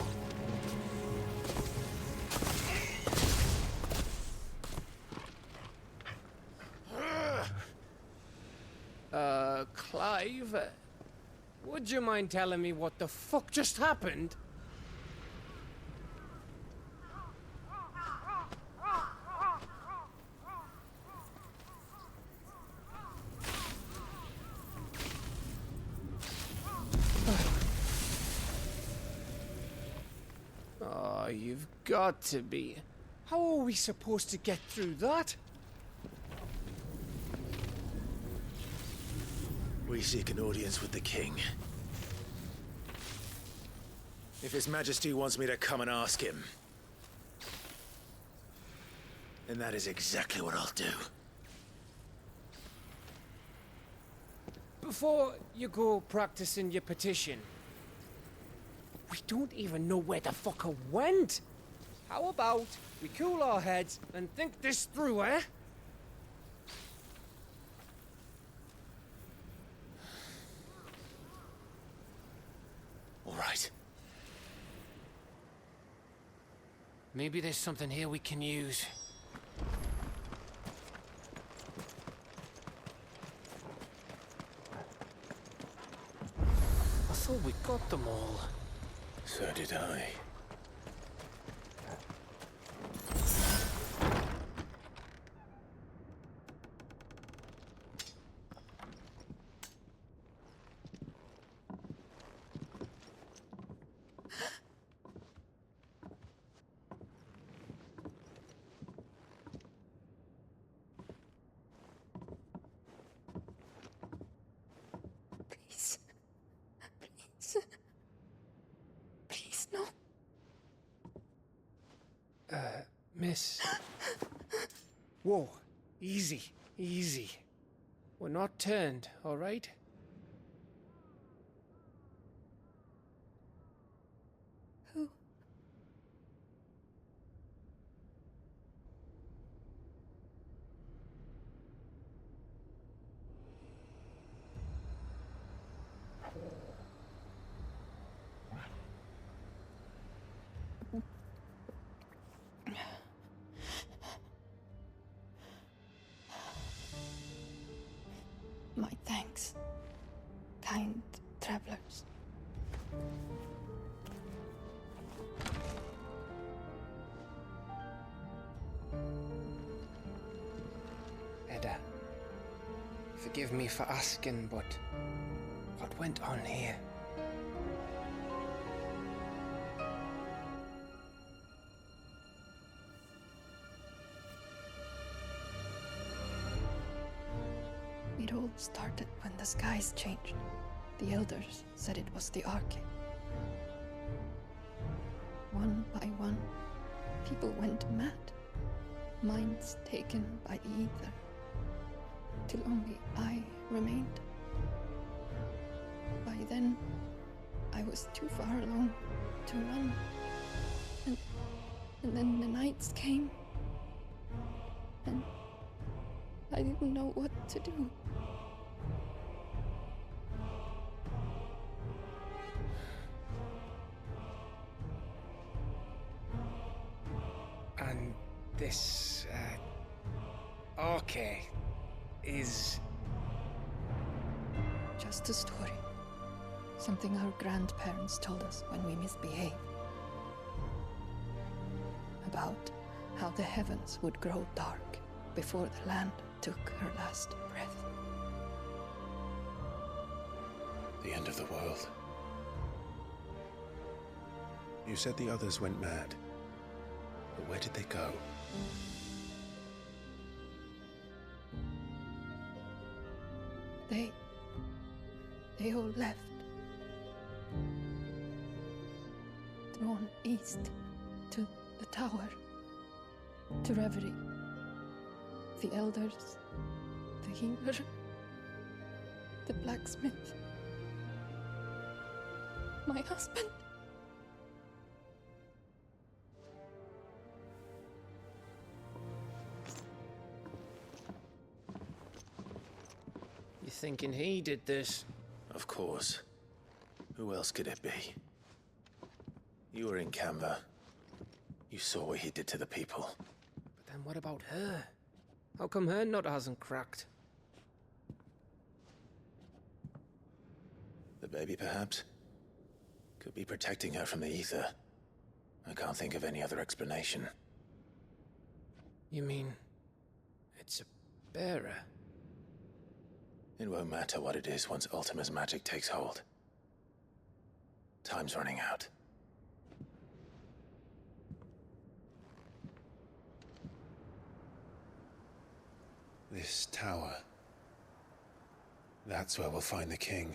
N: Clive? Would you mind telling me what the fuck just happened? Oh, you've got to be. How are we supposed to get through that?
G: We seek an audience with the king. If His Majesty wants me to come and ask him, then that is exactly what I'll do.
N: Before you go practicing your petition, we don't even know where the fucker went. How about we cool our heads and think this through, eh?
G: All right.
N: Maybe there's something here we can use. I thought we got them all.
G: So did I.
F: Please. Please, no.
N: Miss. Whoa. Easy. Easy. We're not turned, all right?
F: Who?
I: My thanks, kind travelers.
N: Edda, forgive me for asking, but what went on here?
I: It all started when the skies changed. The elders said it was the Arcade. One by one, people went mad. Minds taken by the ether. Till only I remained. By then, I was too far along to run. And then the nights came. And I didn't know what to do.
N: And this, Arcade is...
I: Just a story. Something our grandparents told us when we misbehaved. About how the heavens would grow dark before the land took her last breath.
B: The end of the world. You said the others went mad. But where did they go?
I: They all left. Drawn east to the tower, to Reverie. The elders, the healer, the blacksmith, my husband.
N: You thinking he did this?
G: Of course. Who else could it be? You were in Canva. You saw what he did to the people.
N: But then what about her? How come her nut hasn't cracked?
G: The baby, perhaps? Could be protecting her from the ether. I can't think of any other explanation.
N: You mean... it's a bearer?
G: It won't matter what it is once Ultima's magic takes hold. Time's running out.
B: This tower. That's where we'll find the king.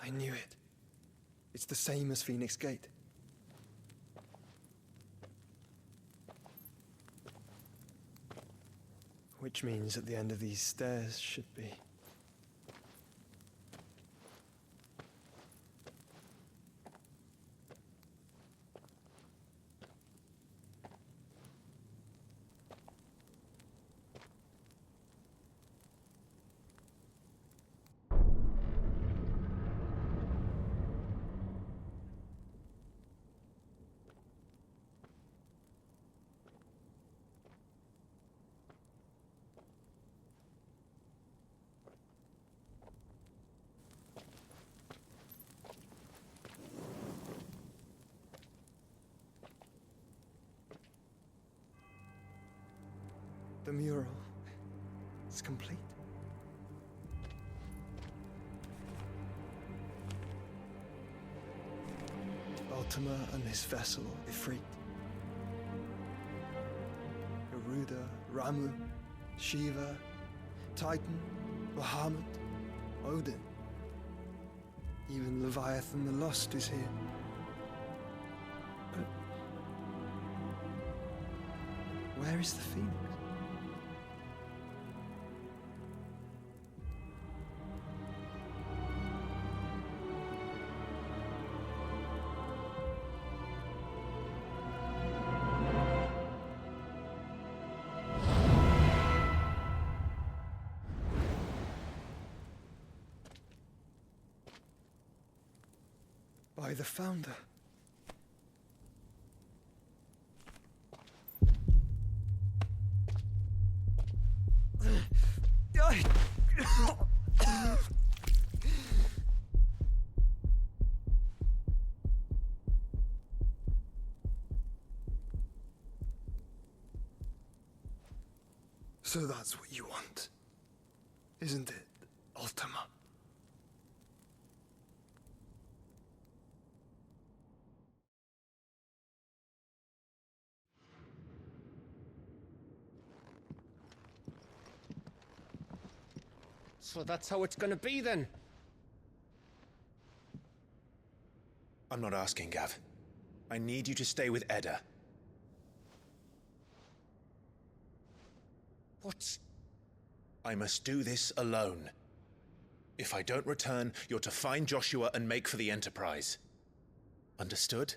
Q: I knew it. It's the same as Phoenix Gate. Which means at the end of these stairs should be... The mural is complete. Ultima and his vessel, Ifrit. Garuda, Ramu, Shiva, Titan, Bahamut, Odin. Even Leviathan the Lost is here. But where is the Phoenix? by the Founder. So that's what you want, isn't it, Ultima?
N: So that's how it's gonna be then?
G: I'm not asking, Gav. I need you to stay with Edda.
N: What's...
G: I must do this alone. If I don't return, you're to find Joshua and make for the Enterprise. Understood?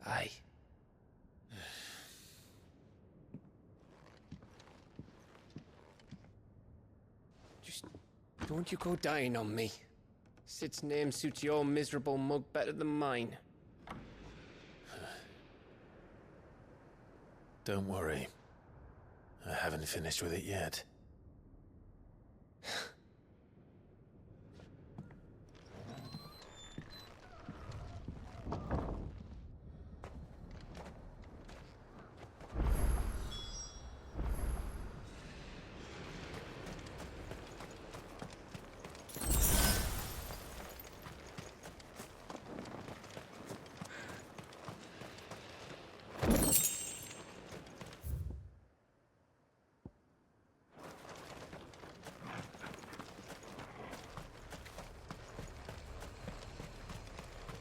N: Aye. Just don't you go dying on me. Sid's name suits your miserable mug better than mine.
B: Don't worry. I haven't finished with it yet.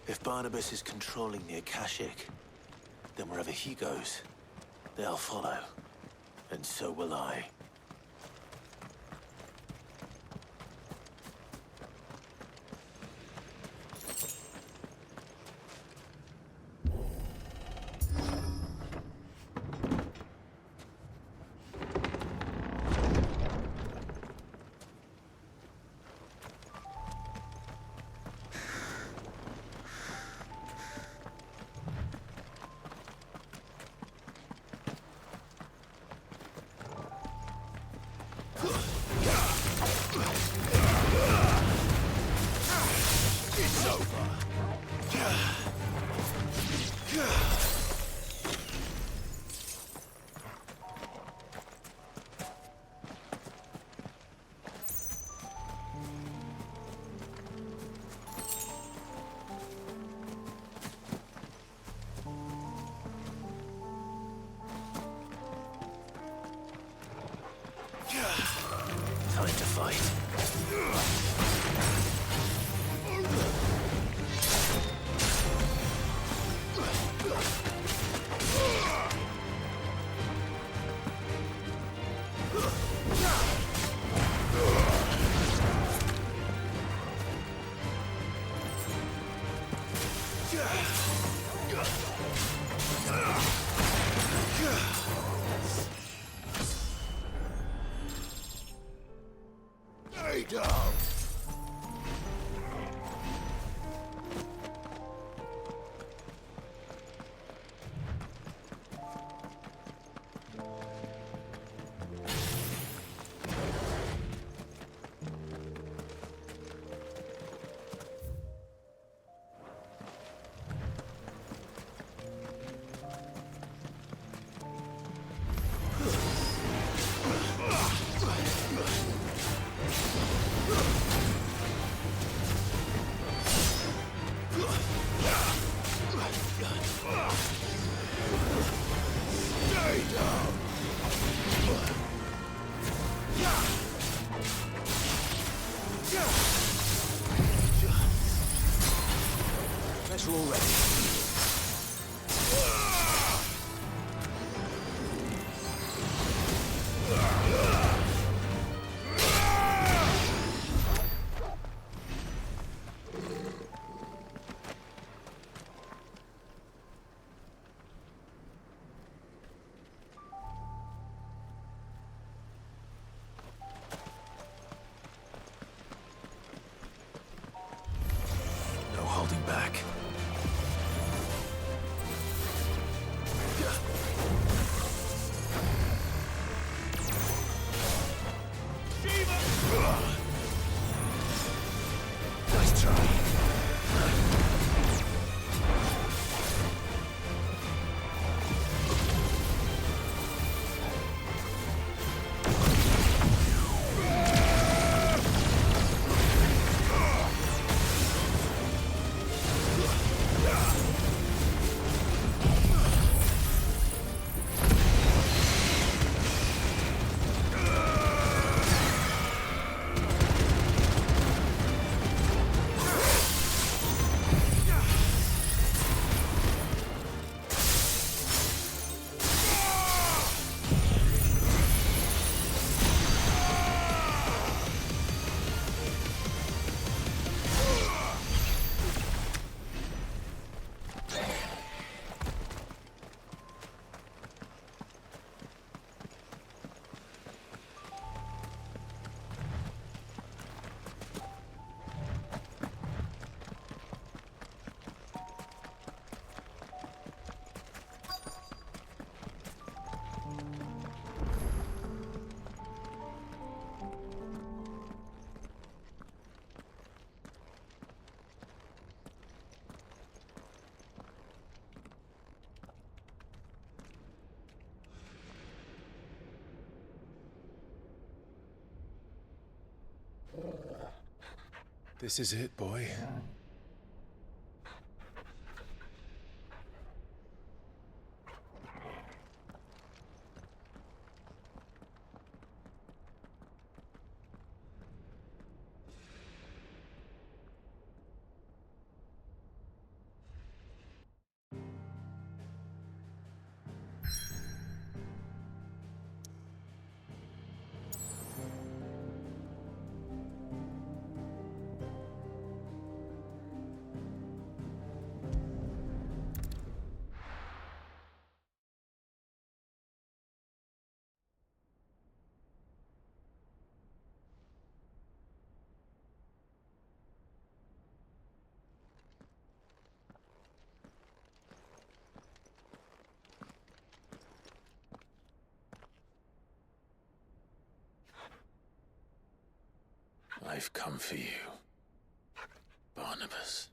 G: If Barnabas is controlling the Akashic, then wherever he goes, they'll follow. And so will I.
A: It's over.
G: Time to fight.
A: Ugh!
B: This is it, boy. I've come for you, Barnabas.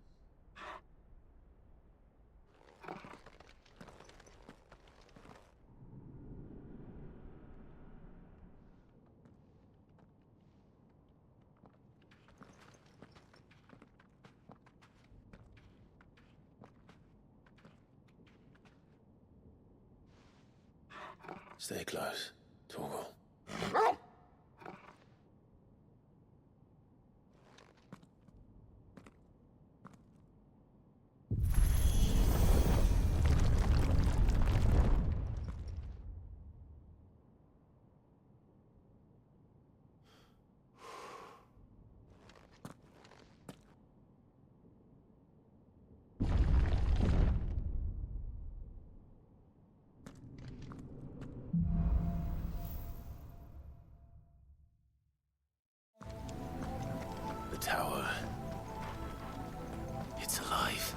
B: Stay close, Torgal. The tower. It's alive.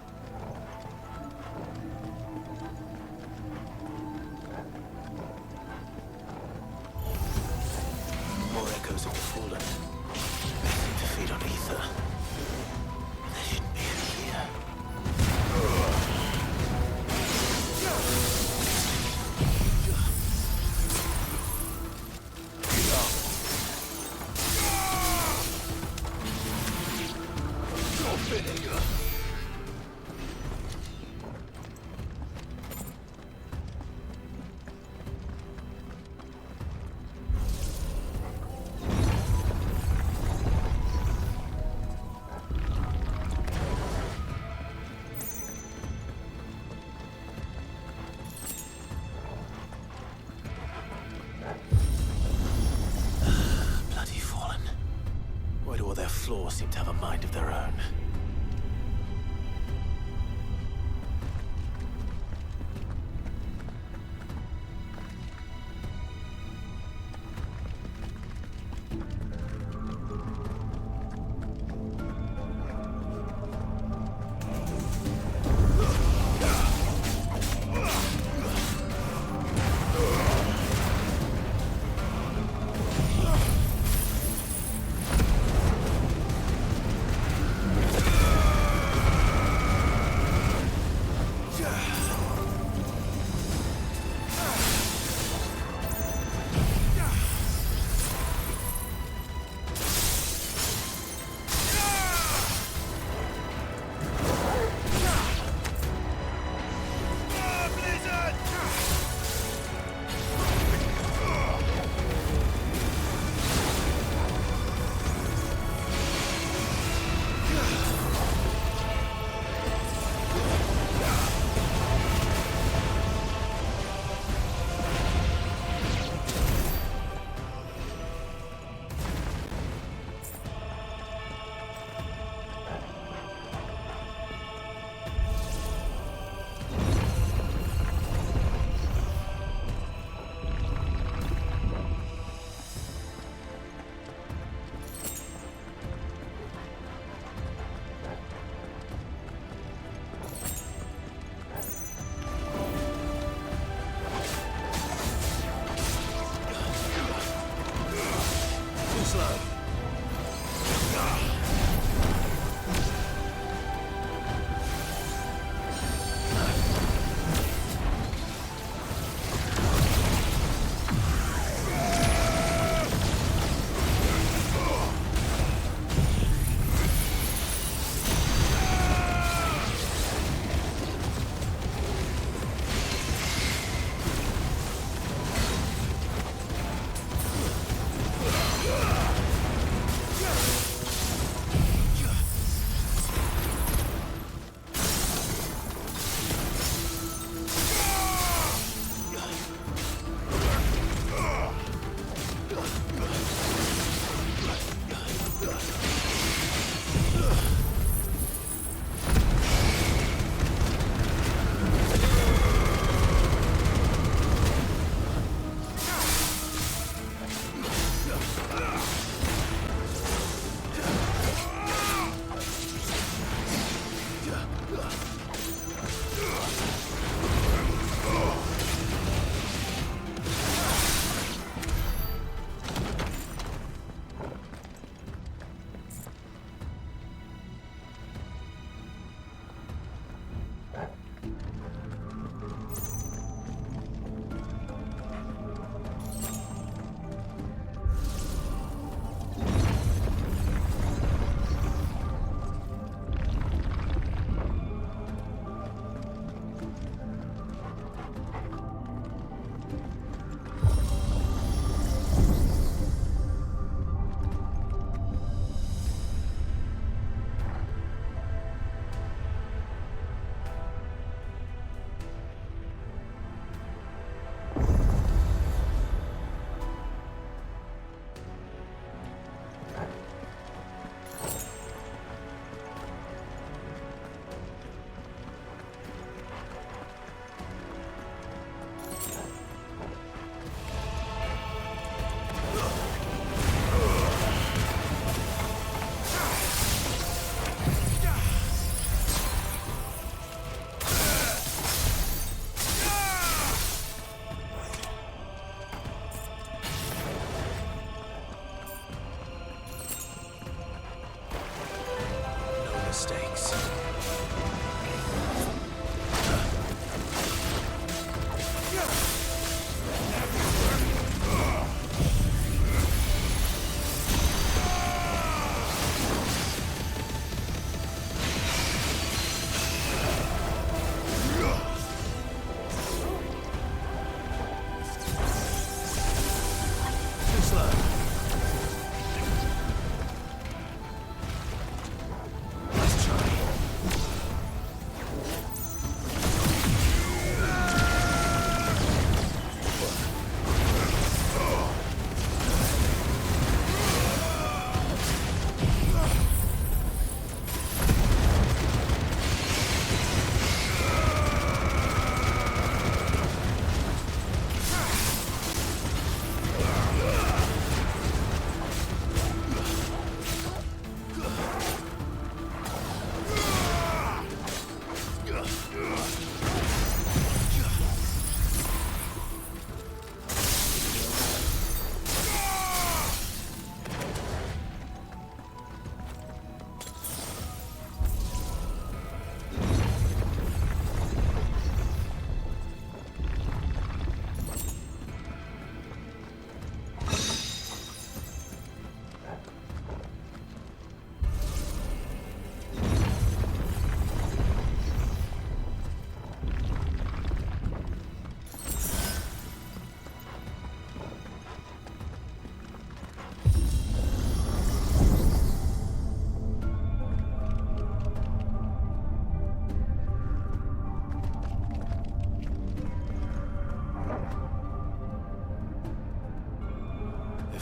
B: More echoes of the fallen. They seem to feed on ether. There shouldn't be any here. Bloody fallen. Why do all their flaws seem to have a mind of their own?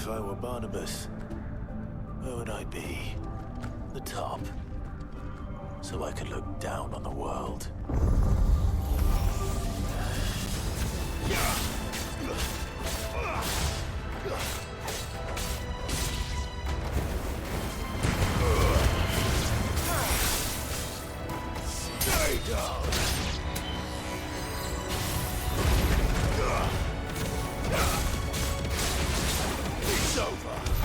G: If I were Barnabas, where would I be? The top. So I could look down on the world. Stay down! It's over!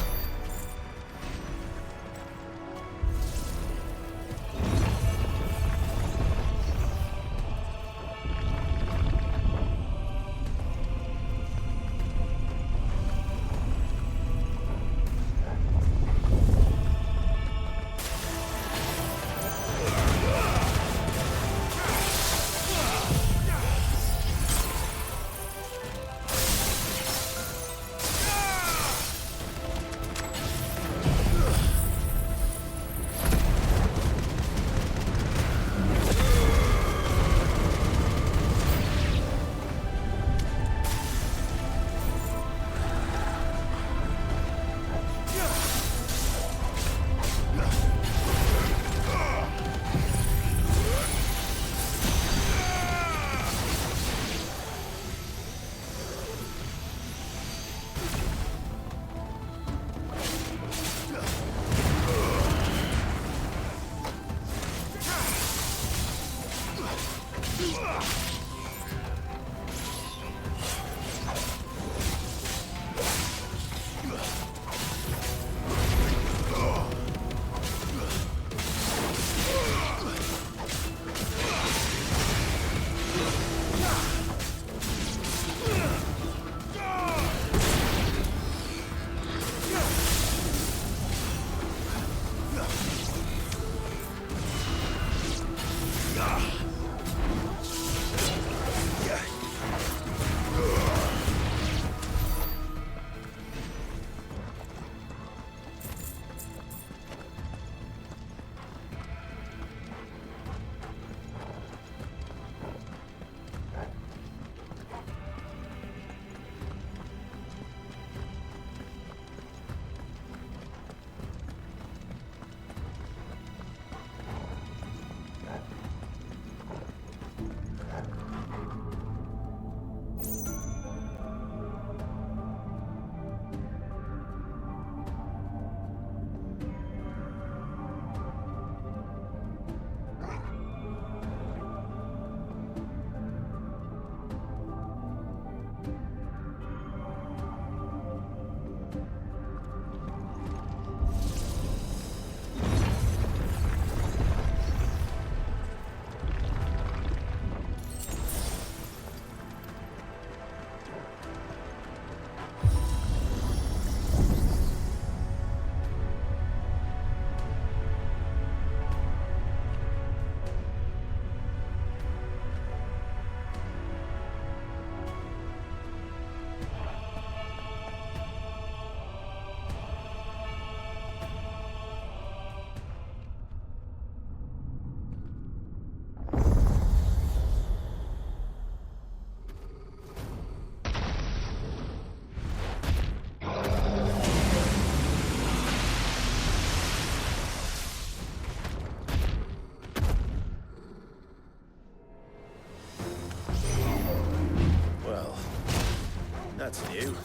G: That's new.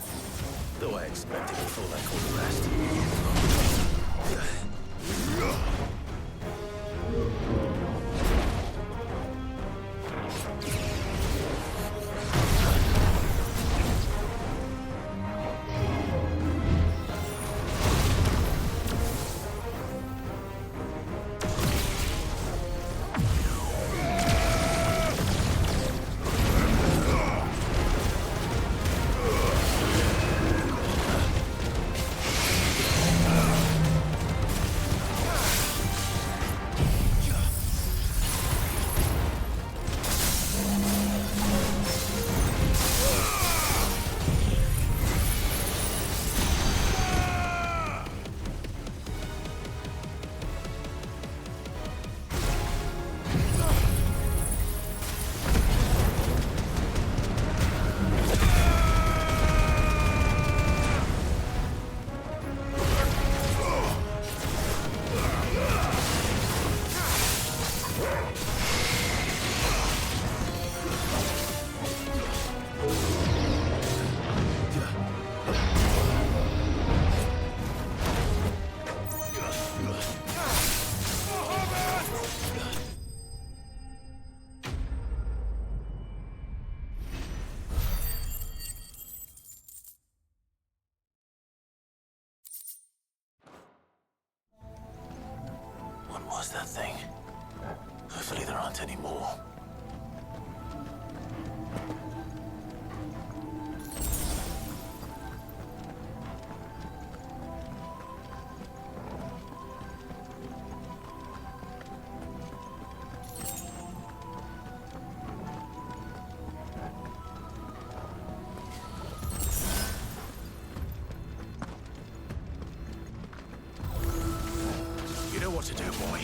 G: Though I expected it fall like all the rest.
B: can't anymore. You know what to do, boy.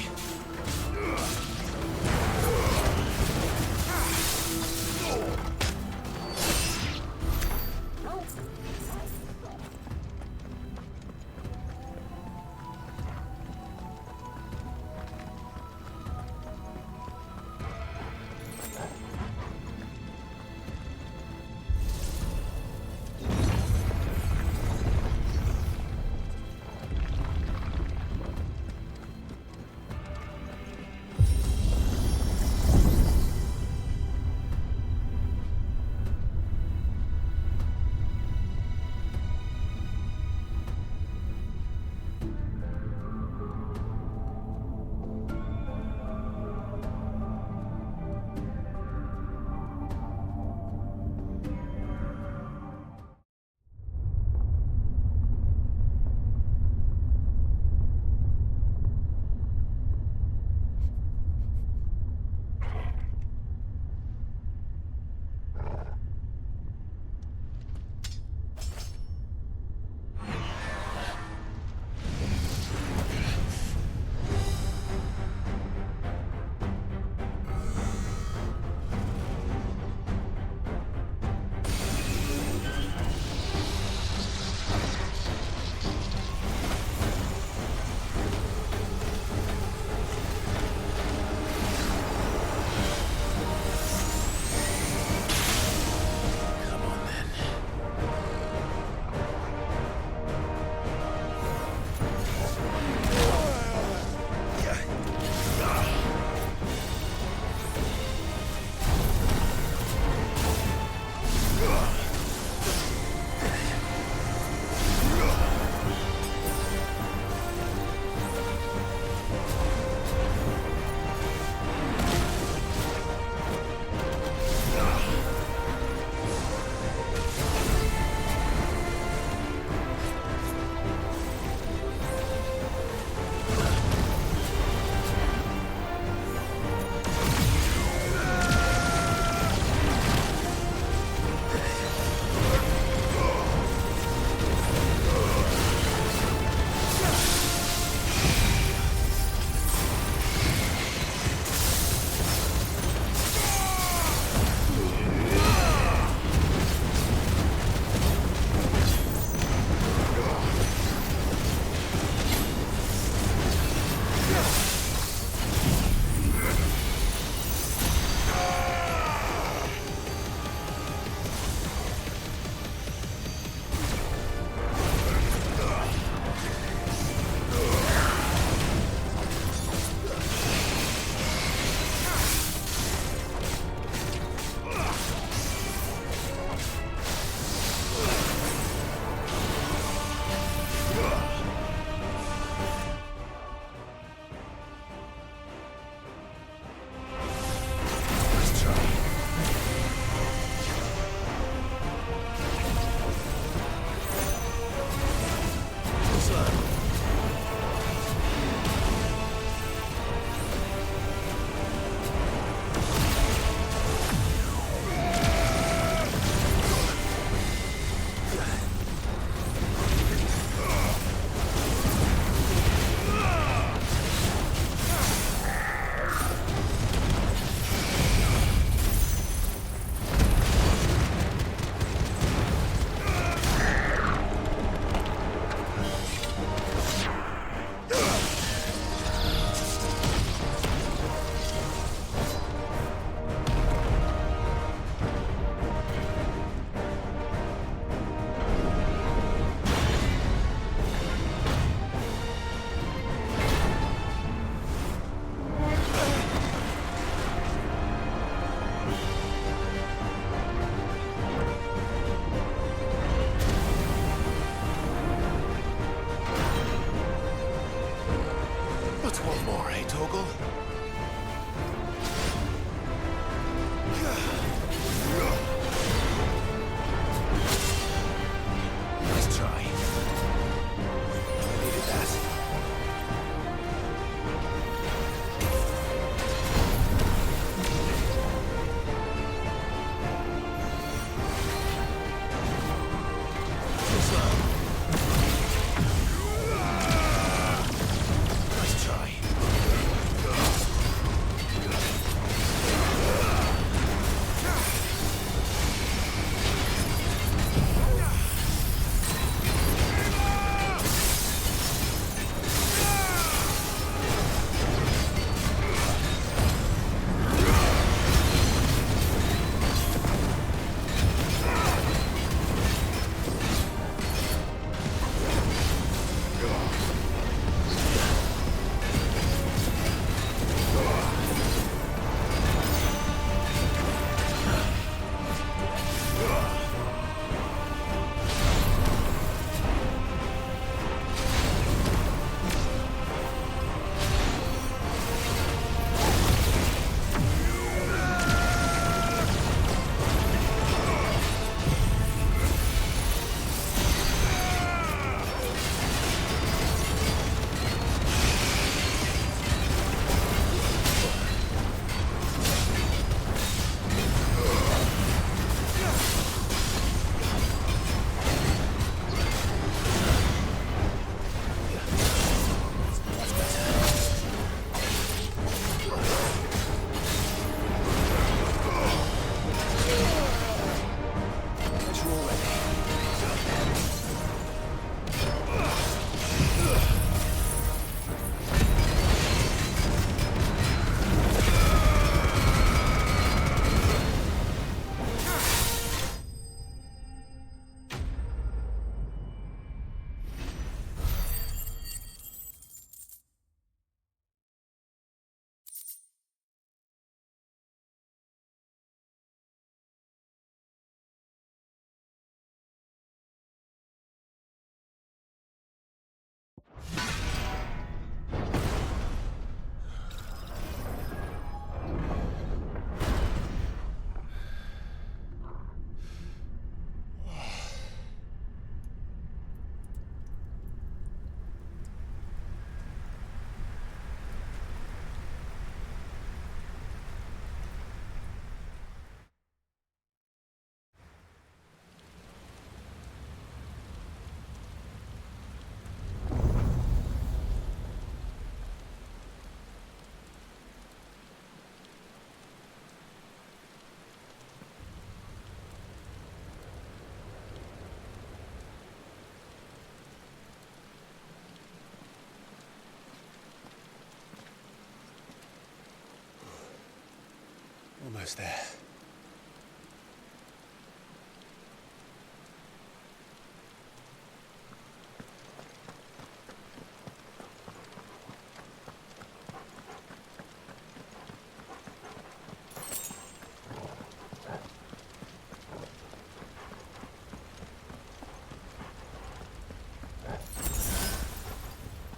B: almost there.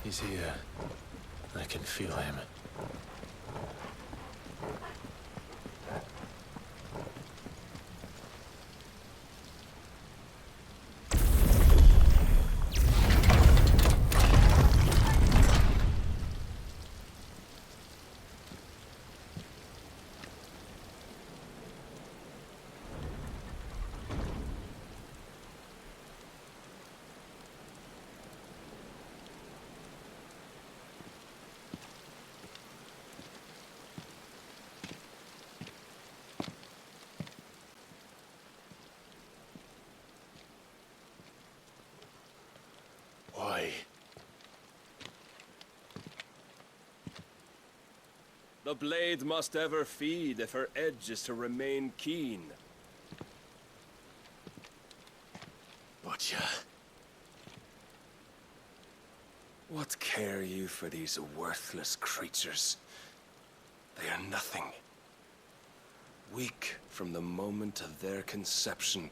B: He's here. I can feel him. Why?
R: The blade must ever feed if her edge is to remain keen.
B: Butcher.
R: What care you for these worthless creatures? They are nothing. Weak from the moment of their conception,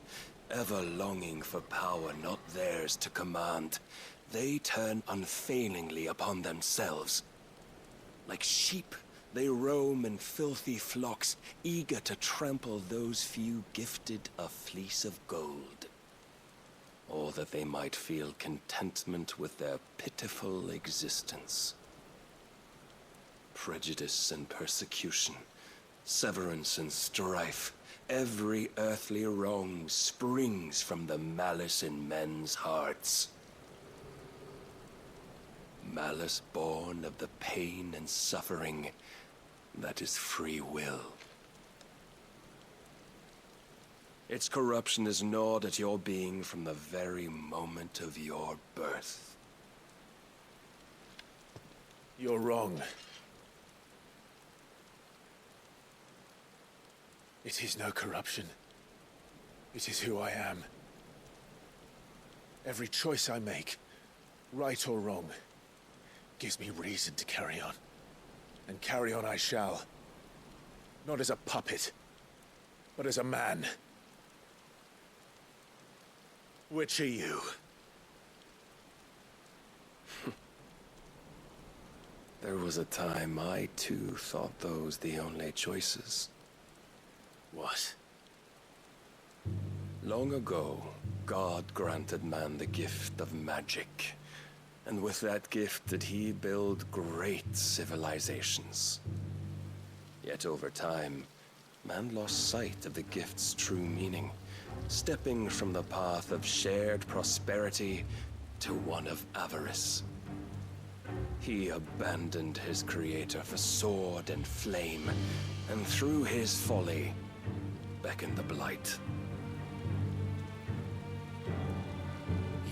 R: ever longing for power not theirs to command, they turn unfailingly upon themselves. Like sheep, they roam in filthy flocks, eager to trample those few gifted a fleece of gold. Or that they might feel contentment with their pitiful existence. Prejudice and persecution, severance and strife, every earthly wrong springs from the malice in men's hearts. Malice born of the pain and suffering that is free will. Its corruption is gnawed at your being from the very moment of your birth.
B: You're wrong. It is no corruption. It is who I am. Every choice I make, right or wrong, gives me reason to carry on. And carry on I shall. Not as a puppet, but as a man. Which are you?
R: There was a time I too thought those the only choices.
B: What?
R: Long ago, God granted man the gift of magic. And with that gift did he build great civilizations. Yet over time, man lost sight of the gift's true meaning, stepping from the path of shared prosperity to one of avarice. He abandoned his creator for sword and flame, and through his folly, beckoned the blight.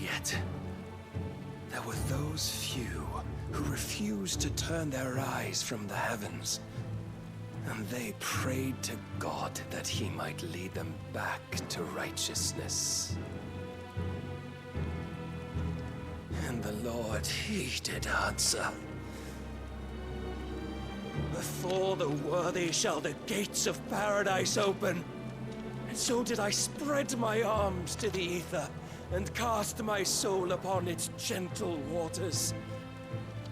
R: Yet, there were those few who refused to turn their eyes from the heavens, and they prayed to God that he might lead them back to righteousness. And the Lord, he did answer. Before the worthy shall the gates of paradise open. And so did I spread my arms to the ether, and cast my soul upon its gentle waters.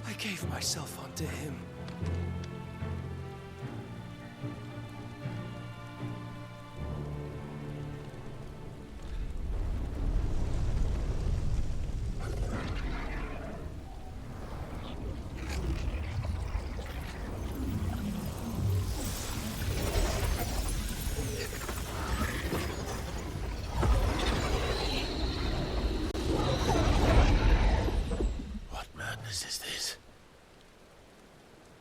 R: I gave myself unto him.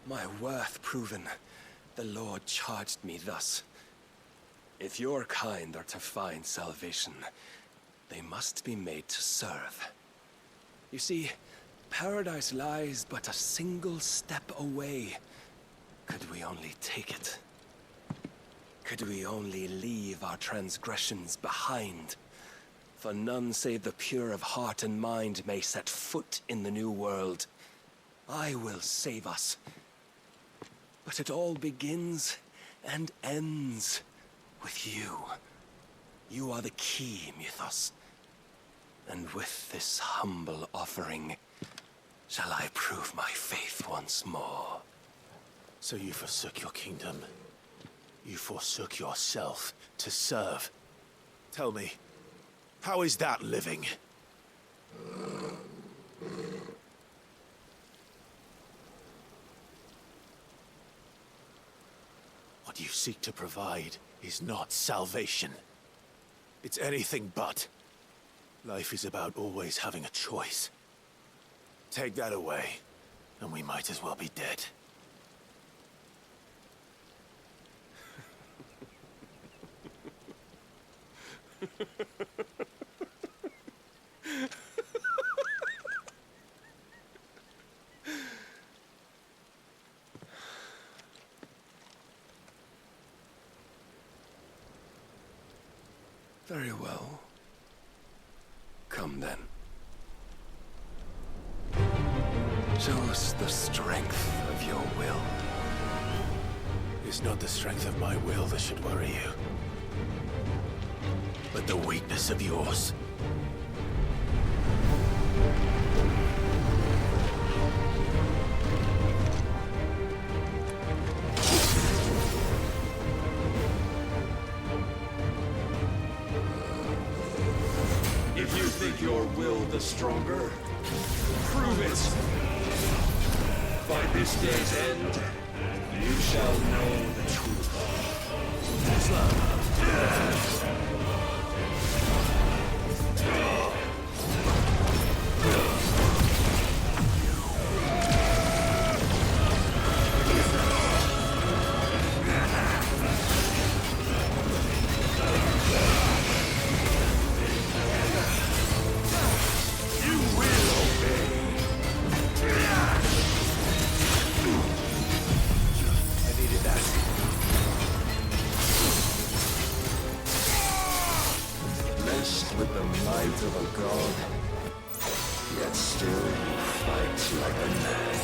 R: My worth proven, the Lord charged me thus. If your kind are to find salvation, they must be made to serve. You see, paradise lies but a single step away, could we only take it. Could we only leave our transgressions behind? For none save the pure of heart and mind may set foot in the new world. I will save us. But it all begins and ends with you. You are the key, Mythos. And with this humble offering, shall I prove my faith once more.
B: So you forsook your kingdom. You forsook yourself to serve. Tell me, how is that living? What you seek to provide is not salvation. It's anything but. Life is about always having a choice. Take that away, and we might as well be dead.
R: Very well. Come then. Show us the strength of your will.
B: It's not the strength of my will that should worry you, but the weakness of yours.
R: If you think your will the stronger, prove it! By this day's end, you shall know the truth. With the might of a god, yet still you fight like a man.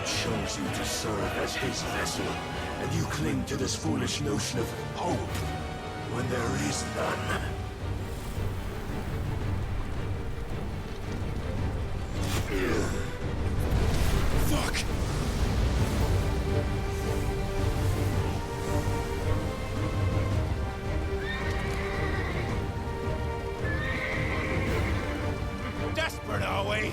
S: chose you to serve as his vessel, and you cling to this foolish notion of hope when there is none.
B: Fuck!
A: Desperate, are we?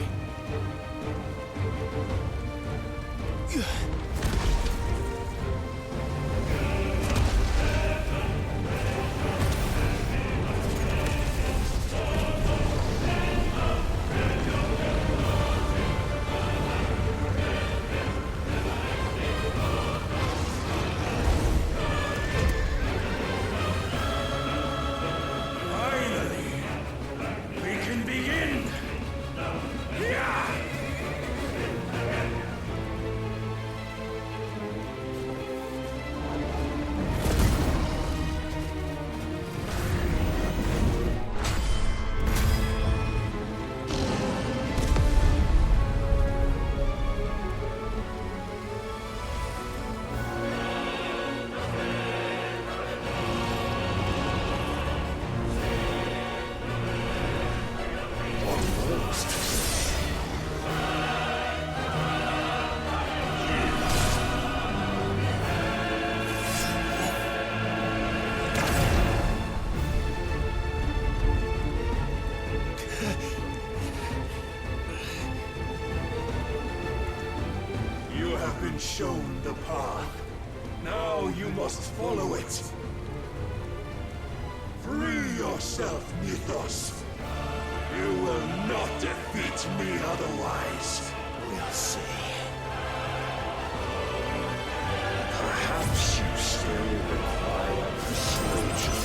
S: must follow it. Free yourself, Mythos. You will not defeat me otherwise.
R: We'll see. Perhaps you still require persuasion.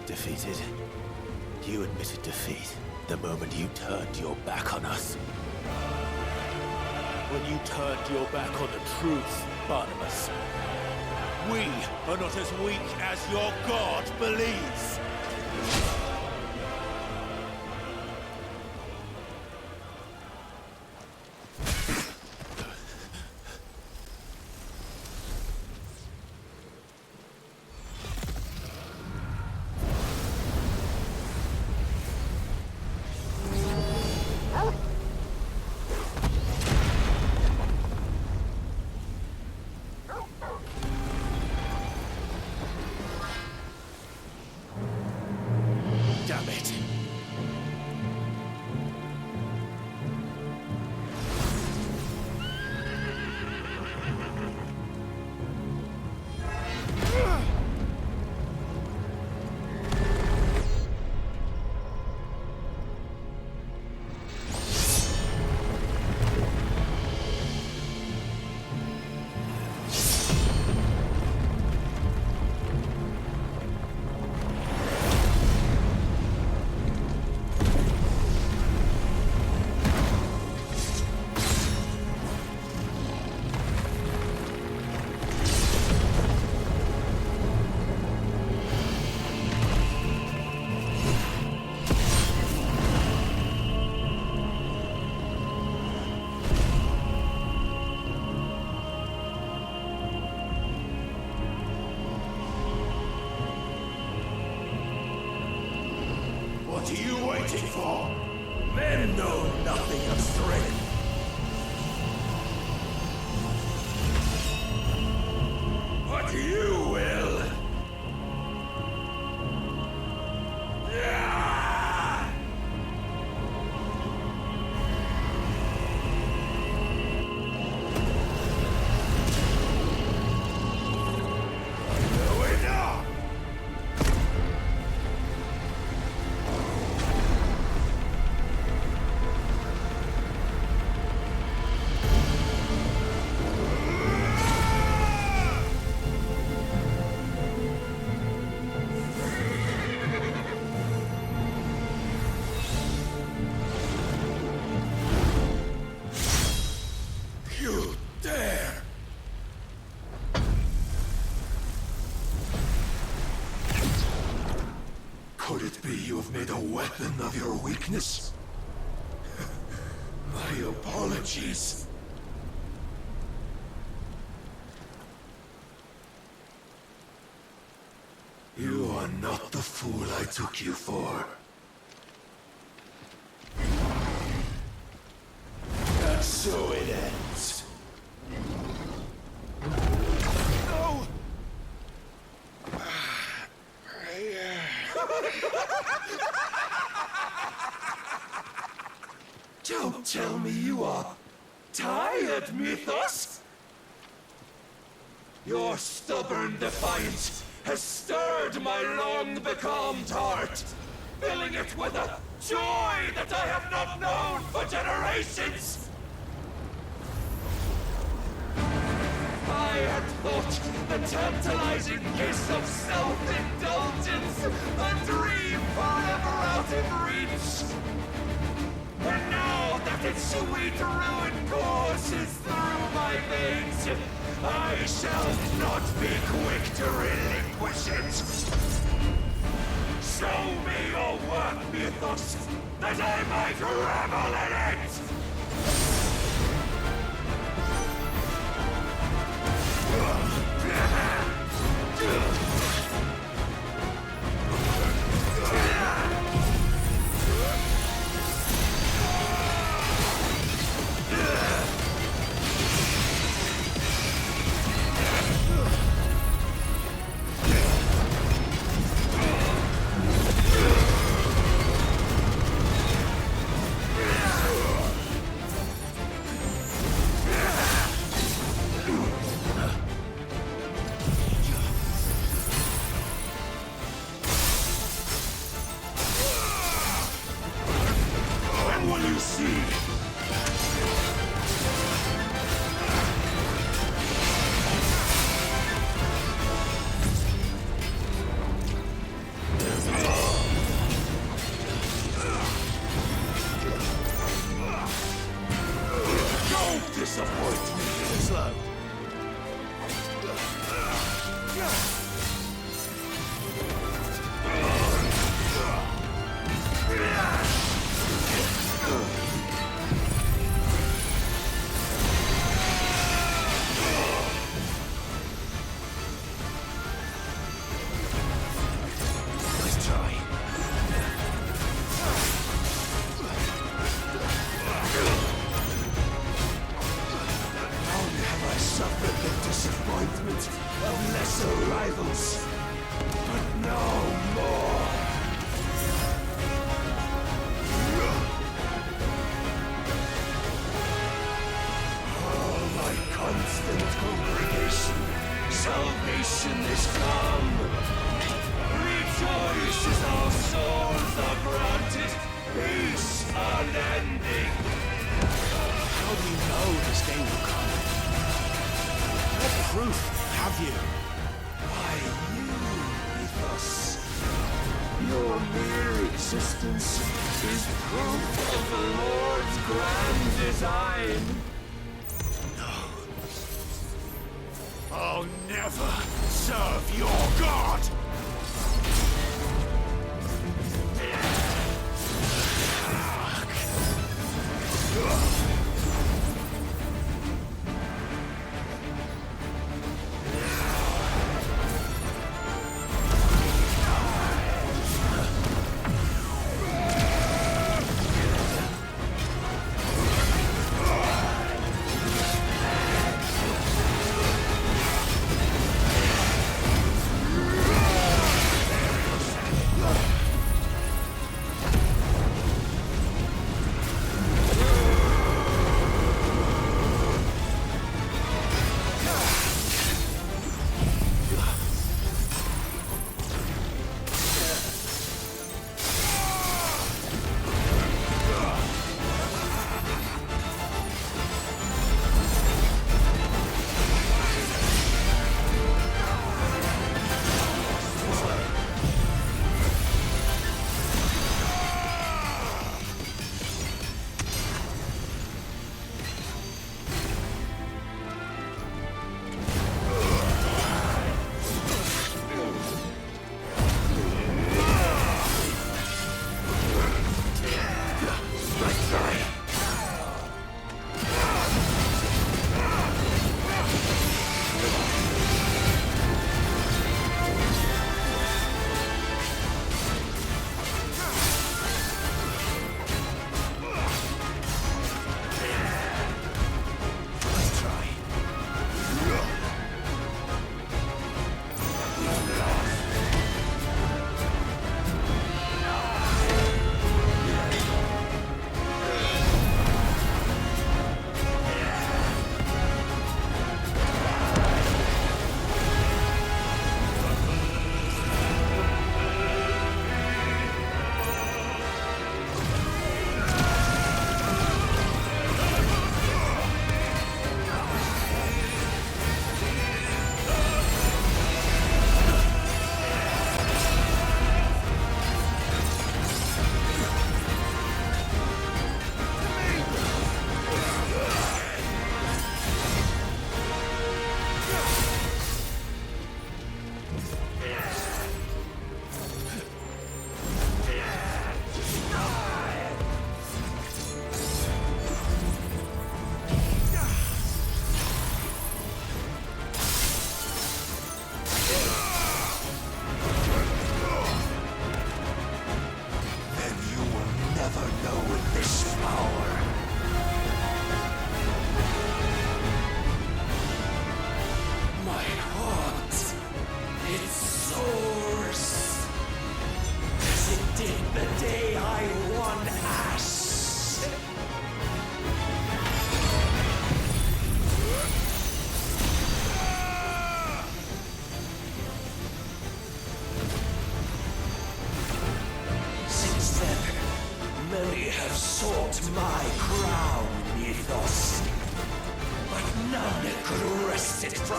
B: Defeated? You admitted defeat the moment you turned your back on us. When you turned your back on the truth, Barnabas. We are not as weak as your god believes. Damn it.
S: What are you waiting for? Men know nothing of strength. But you will. Yeah! made a weapon of your weakness. My apologies. You are not the fool I took you for. And so it ends. No! Don't tell me you are tired, Mythos! Your stubborn defiance has stirred my long-becalmed heart, filling it with a joy that I have not known for generations! I had thought the tantalizing kiss of self-indulgence a dream forever out of reach. And now that its sweet ruin courses through my veins, I shall not be quick to relinquish it. Show me your work, Mythos, that I might revel in it!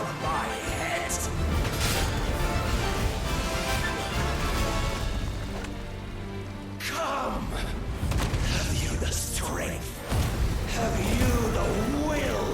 S: of my head! Come! Have you the strength? Have you the will?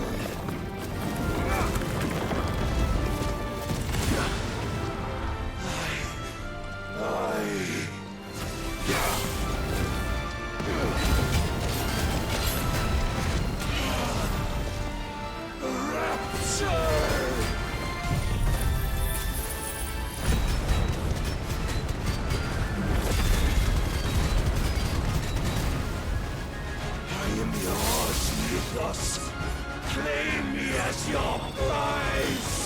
S: Claim me as your prize!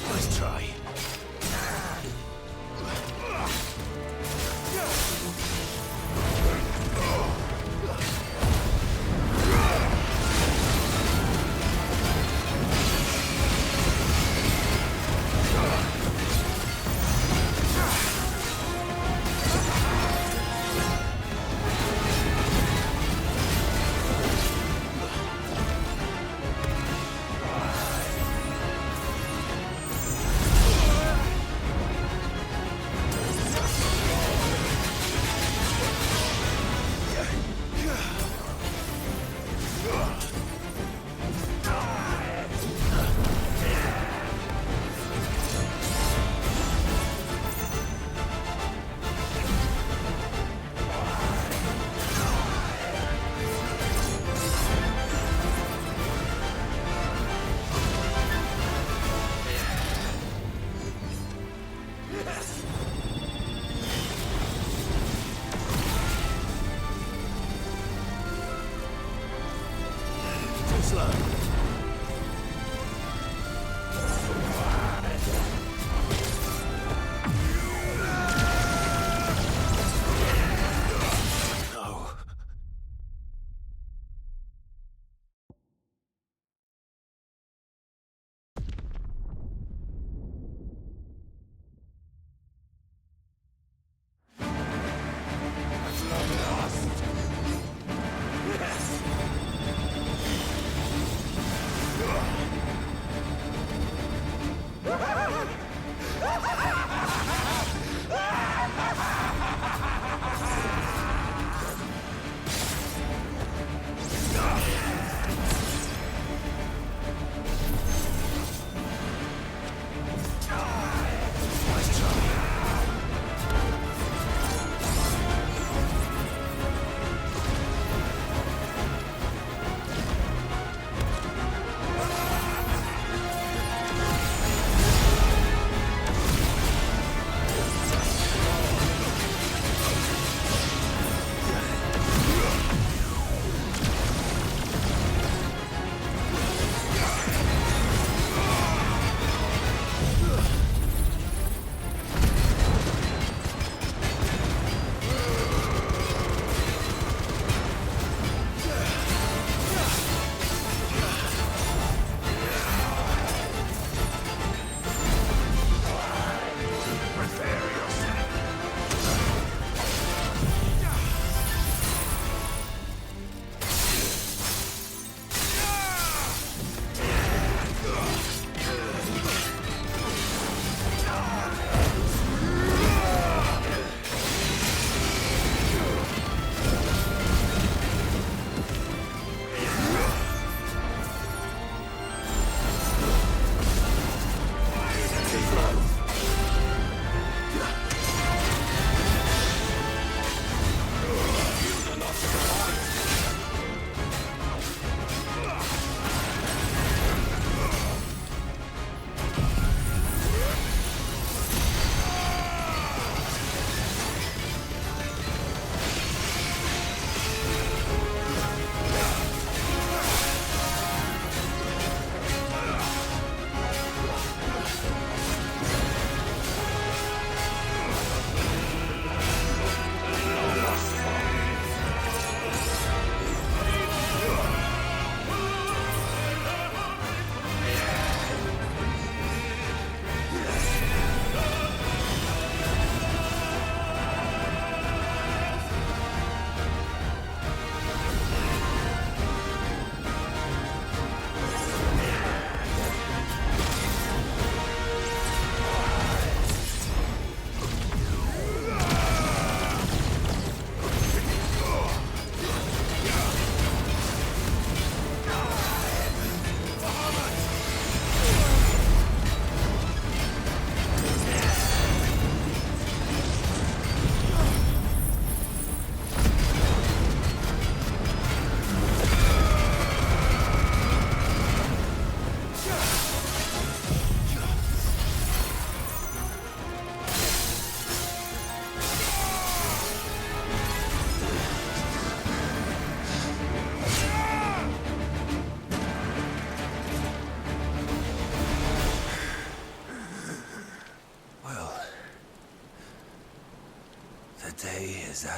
S: Nice try.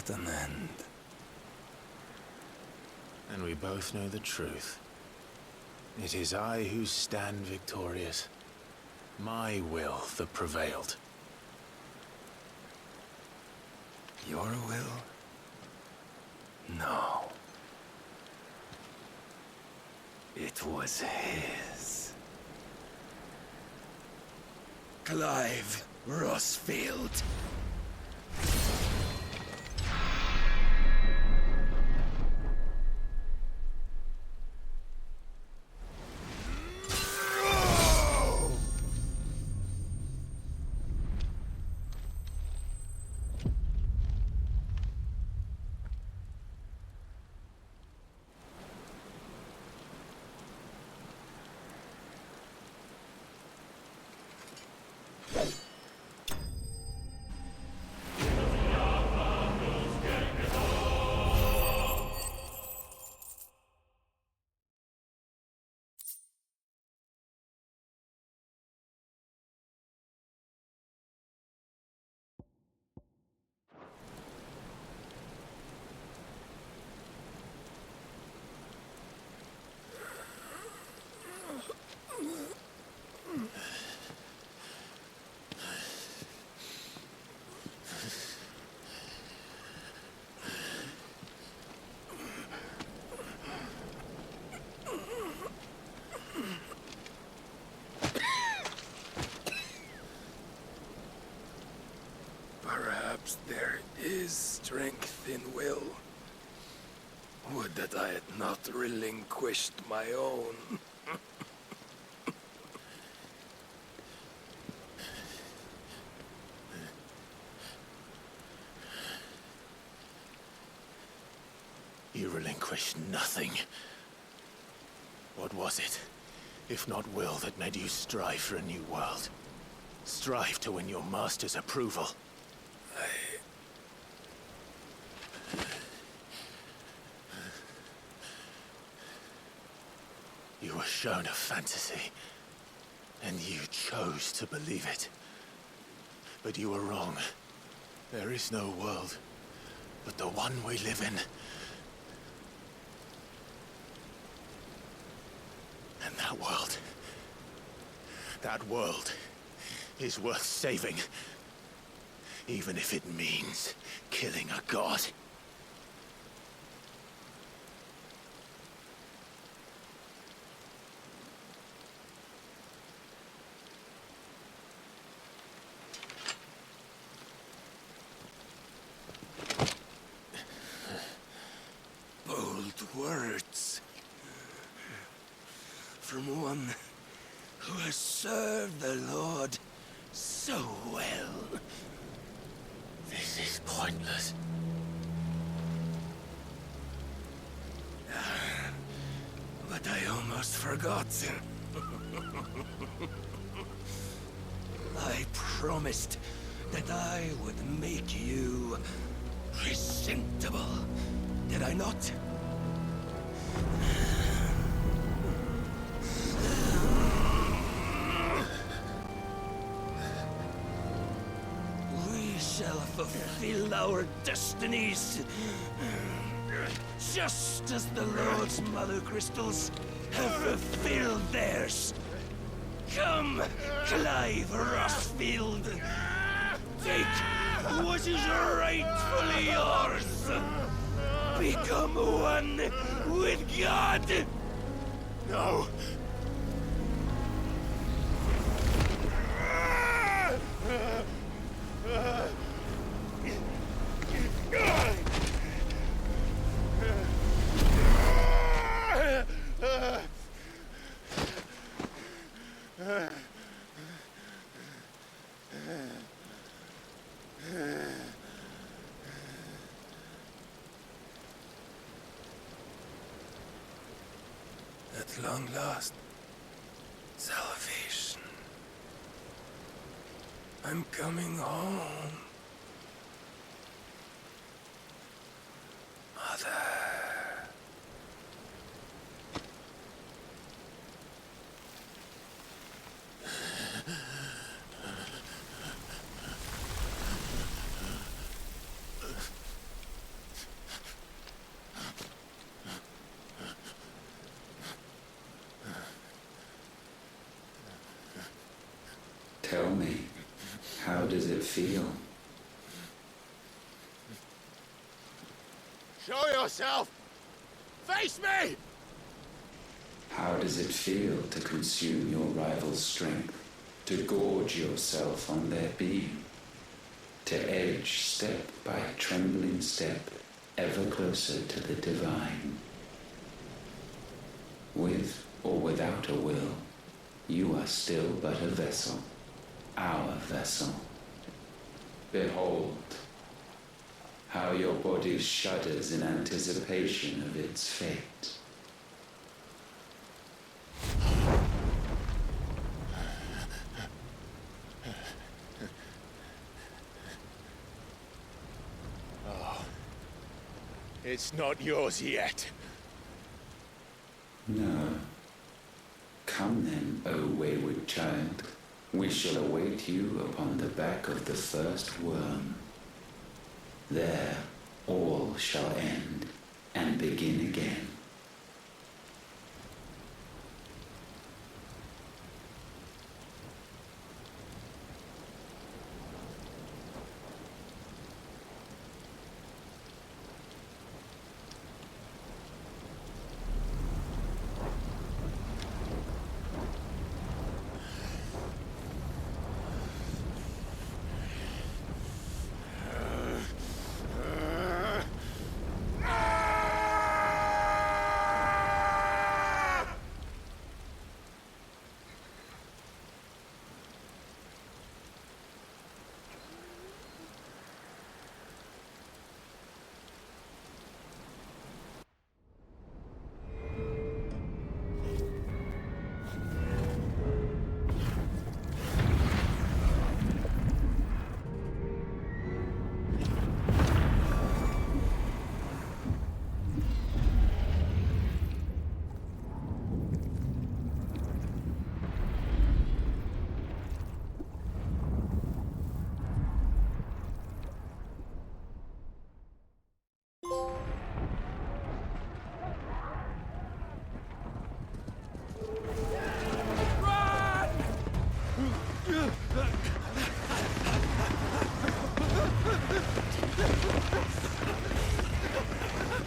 R: at an end.
B: And we both know the truth. It is I who stand victorious. My will that prevailed.
R: Your will? No. It was his. Clive Rossfield. Perhaps there is strength in will. Would that I had not relinquished my own.
B: You relinquished nothing. What was it, if not will, that made you strive for a new world? Strive to win your master's approval? You were shown a fantasy, and you chose to believe it. But you were wrong. There is no world, but the one we live in. And that world is worth saving. Even if it means killing a god.
R: Bold words. From one who has served the Lord so well.
B: This is pointless.
R: But I almost forgot. I promised that I would make you presentable. Did I not? We shall fulfill our destinies, just as the Lord's Mother Crystals have fulfilled theirs. Come, Clive Rossfield. Take what is rightfully yours. Become one with God.
B: No.
R: At long last, salvation. I'm coming home. Mother.
T: How does it feel?
B: Show yourself! Face me!
T: How does it feel to consume your rival's strength? To gorge yourself on their beam? To edge step by trembling step ever closer to the divine? With or without a will, you are still but a vessel, our vessel. Behold, how your body shudders in anticipation of its fate.
B: Oh, it's not yours yet.
T: No. Come then, O wayward child. We shall await you upon the back of the first worm. There all shall end and begin again.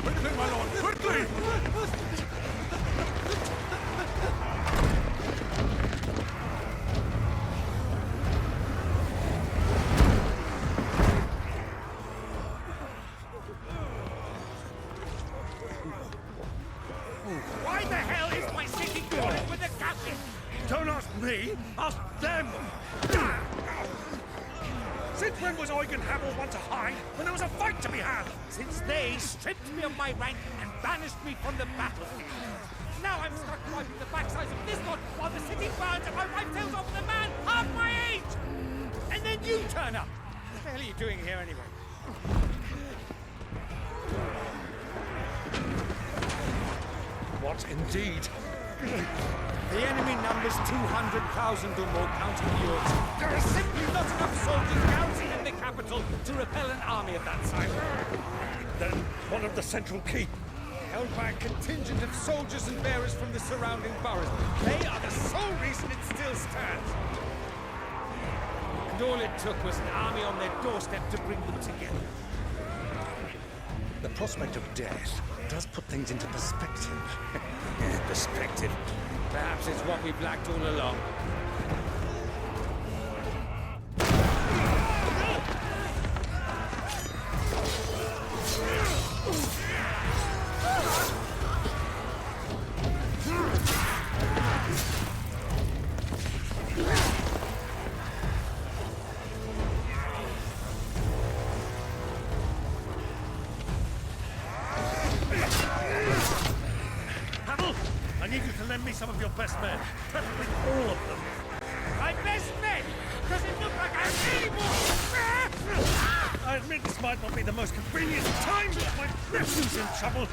A: Quickly, my lord, quickly!
S: Why the hell is my city crawling with the captain?
A: Don't ask me, ask them! Since when was Eugen Hamel one to hide when there was a fight to be had?
S: Since they stripped me of my rank and banished me from the battlefield. Now I'm stuck wiping the backsides of this lot while the city burns and my wife tells off the man half my age! And then you turn up! What the hell are you doing here anyway?
A: What indeed?
S: The enemy numbers 200,000 or more, counting yours. There are simply not enough soldiers garrisoned in the capital to repel an army of that size.
A: Then one of the central keep.
S: Held by a contingent of soldiers and bearers from the surrounding boroughs. They are the sole reason it still stands. And all it took was an army on their doorstep to bring them together.
A: The prospect of death does put things into perspective.
S: Perspective. Perhaps it's what we've lacked all along.
A: Hamel, I need you to lend me some of your best men. Preferably all of them.
S: My best men! Does it look like I'm able?
A: I admit this might not be the most convenient time, but my nephew's in trouble.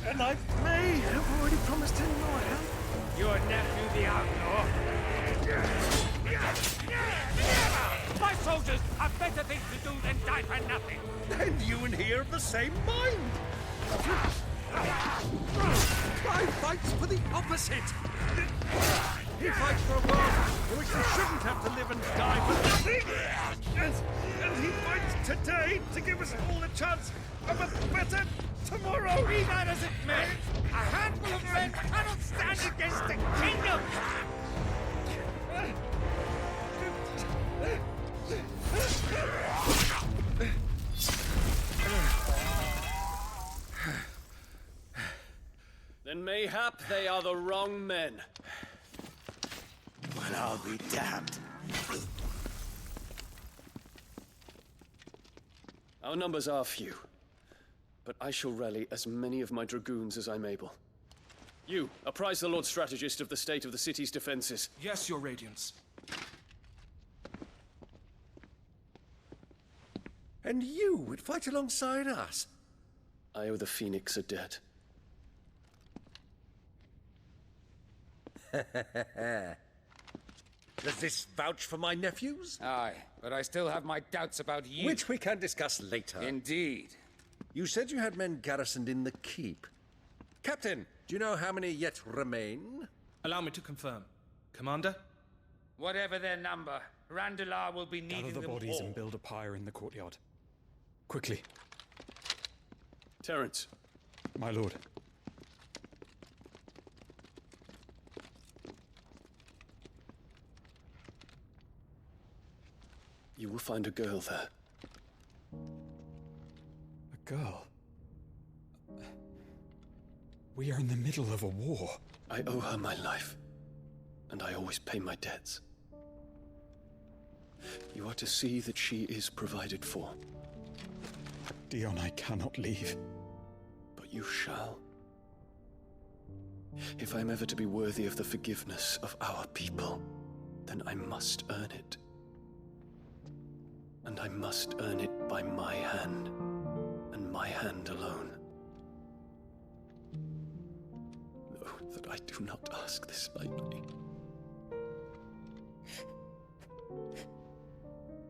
A: And I may have already promised him more help.
S: Your nephew, the outlaw. My soldiers have better things to do than die for nothing.
A: And you and he are of the same mind. Clive fights for the opposite. He fights for a world in which they shouldn't have to live and die for nothing! And he fights today to give us all the chance of a better tomorrow!
S: Be that as it may, a handful of men cannot stand against a kingdom!
N: Then mayhap they are the wrong men.
S: Well, I'll be damned.
N: Our numbers are few, but I shall rally as many of my dragoons as I'm able. You, apprise the Lord Strategist of the state of the city's defenses.
U: Yes, Your Radiance.
A: And you would fight alongside us?
N: I owe the Phoenix a debt.
A: Does this vouch for my nephews?
V: Aye, but I still have my doubts about you.
A: Which we can discuss later.
V: Indeed.
A: You said you had men garrisoned in the keep. Captain, do you know how many yet remain?
U: Allow me to confirm. Commander?
V: Whatever their number, Randalar will be needing
W: Gather the
V: them
W: bodies
V: all.
W: and build a pyre in the courtyard. Quickly.
N: Terence.
W: My lord.
N: You will find a girl there.
W: A girl? We are in the middle of a war.
N: I owe her my life, and I always pay my debts. You are to see that she is provided for.
W: Dion, I cannot leave.
N: But you shall. If I'm ever to be worthy of the forgiveness of our people, then I must earn it. And I must earn it by my hand, and my hand alone. Know that I do not ask this lightly.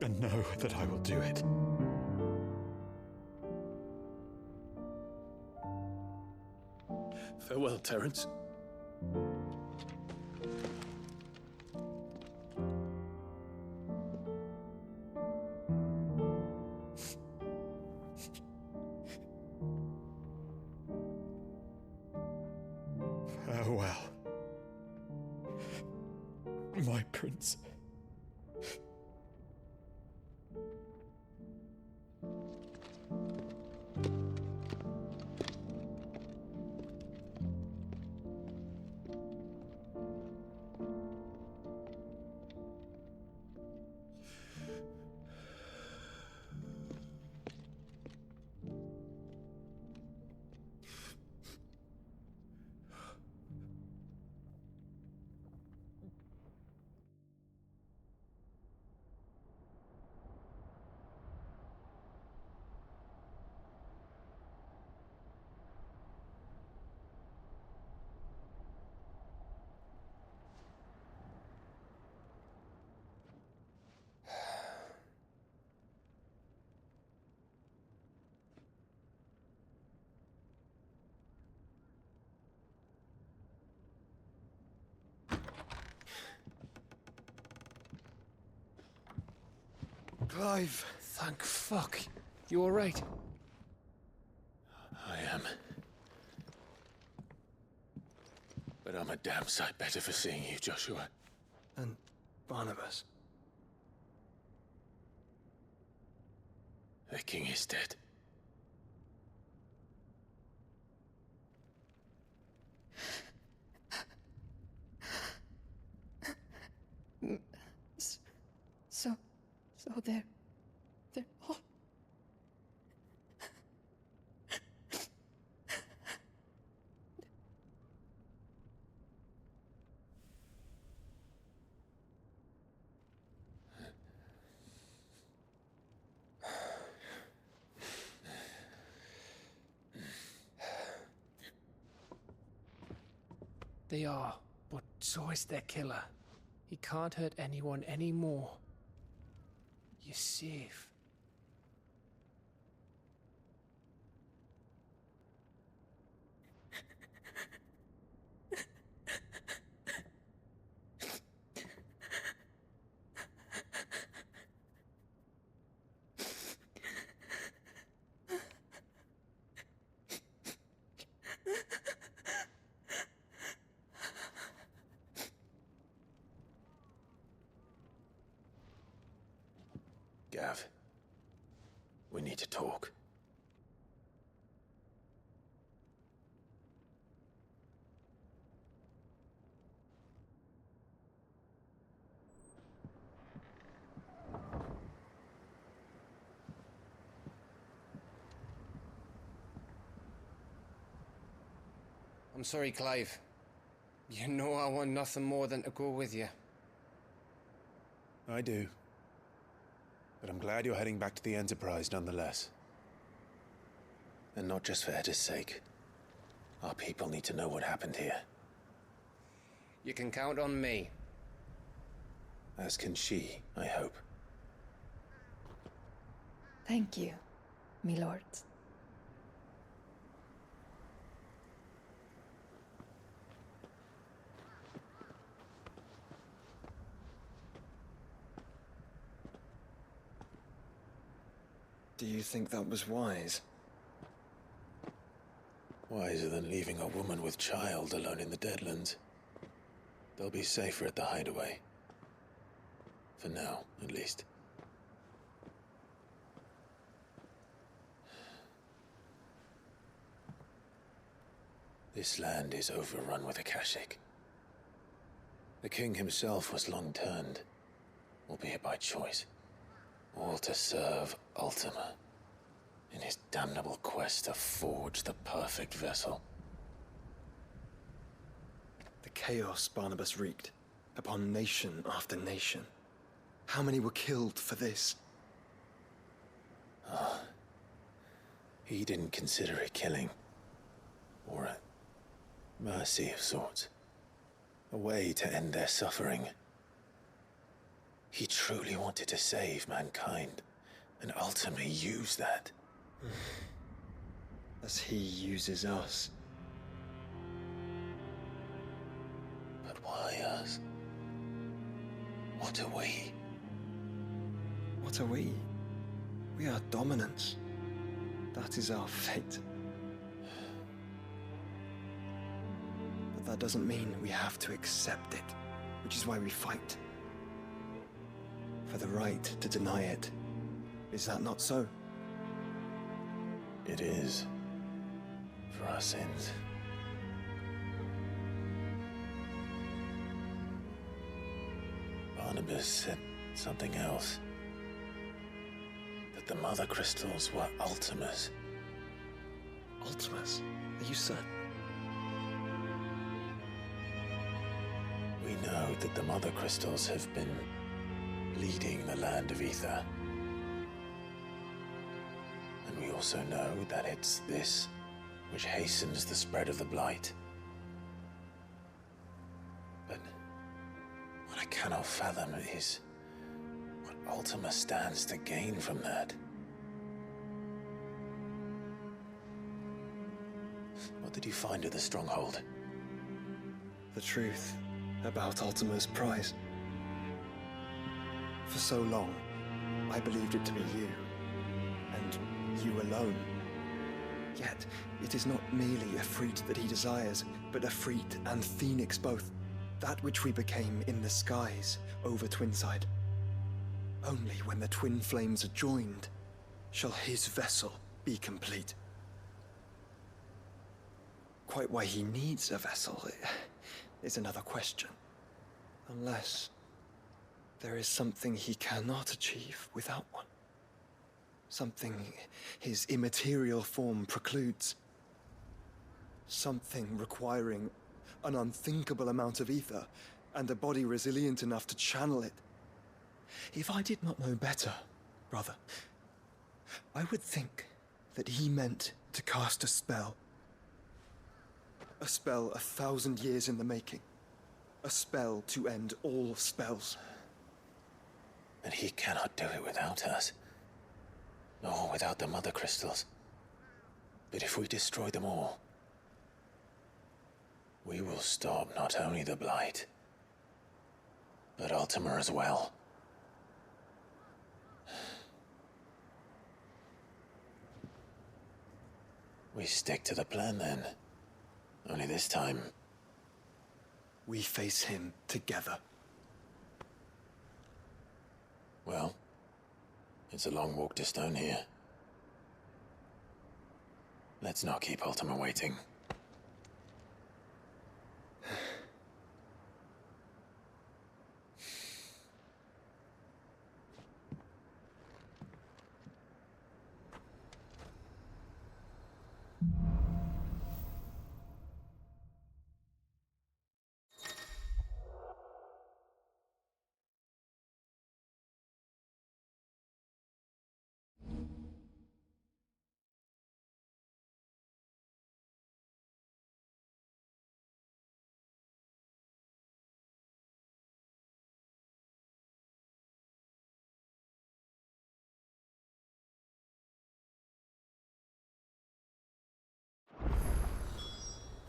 W: And know that I will do it.
N: Farewell, Terence.
W: Farewell, my prince.
N: Clive! Thank fuck. You alright?
B: I am. But I'm a damn sight better for seeing you, Joshua.
Q: And Barnabas.
B: The king is dead.
I: So they're all...
N: They are, but so is their killer. He can't hurt anyone anymore. You're safe.
G: need to talk.
N: I'm sorry, Clive. You know I want nothing more than to go with you.
B: I do. But I'm glad you're heading back to the Enterprise nonetheless.
G: And not just for Edda's sake. Our people need to know what happened here.
N: You can count on me.
G: As can she, I hope.
I: Thank you, my lords.
Q: Do you think that was wise?
G: Wiser than leaving a woman with child alone in the Deadlands. They'll be safer at the hideaway. For now, at least. This land is overrun with Akashic. The king himself was long turned, albeit by choice. All to serve Ultima, in his damnable quest to forge the perfect vessel.
Q: The chaos Barnabas wreaked upon nation after nation. How many were killed for this?
G: He didn't consider it killing. Or a mercy of sorts. A way to end their suffering. He truly wanted to save mankind, and ultimately use that.
Q: As he uses us.
G: But why us? What are we?
Q: What are we? We are dominance. That is our fate. But that doesn't mean we have to accept it, which is why we fight. For the right to deny it. Is that not so?
G: It is. For our sins. Barnabas said something else. That the Mother Crystals were Ultimas.
Q: Ultimas? Are you certain?
G: We know that the Mother Crystals have been leading the land of Ether. And we also know that it's this which hastens the spread of the Blight. But what I cannot fathom is what Ultima stands to gain from that. What did you find at the Stronghold?
Q: The truth about Ultima's prize. For so long, I believed it to be you, and you alone. Yet, it is not merely a freat that he desires, but a freat and phoenix both. That which we became in the skies over Twinside. Only when the twin flames are joined shall his vessel be complete. Quite why he needs a vessel is another question. Unless there is something he cannot achieve without one. Something his immaterial form precludes. Something requiring an unthinkable amount of ether and a body resilient enough to channel it. If I did not know better, brother, I would think that he meant to cast a spell. A spell 1,000 years in the making. A spell to end all spells.
G: And he cannot do it without us. Nor without the Mother Crystals. But if we destroy them all, we will stop not only the Blight, but Ultima as well. We stick to the plan then. Only this time,
Q: we face him together.
G: Well, it's a long walk to Stone here.
B: Let's not keep Ultima waiting.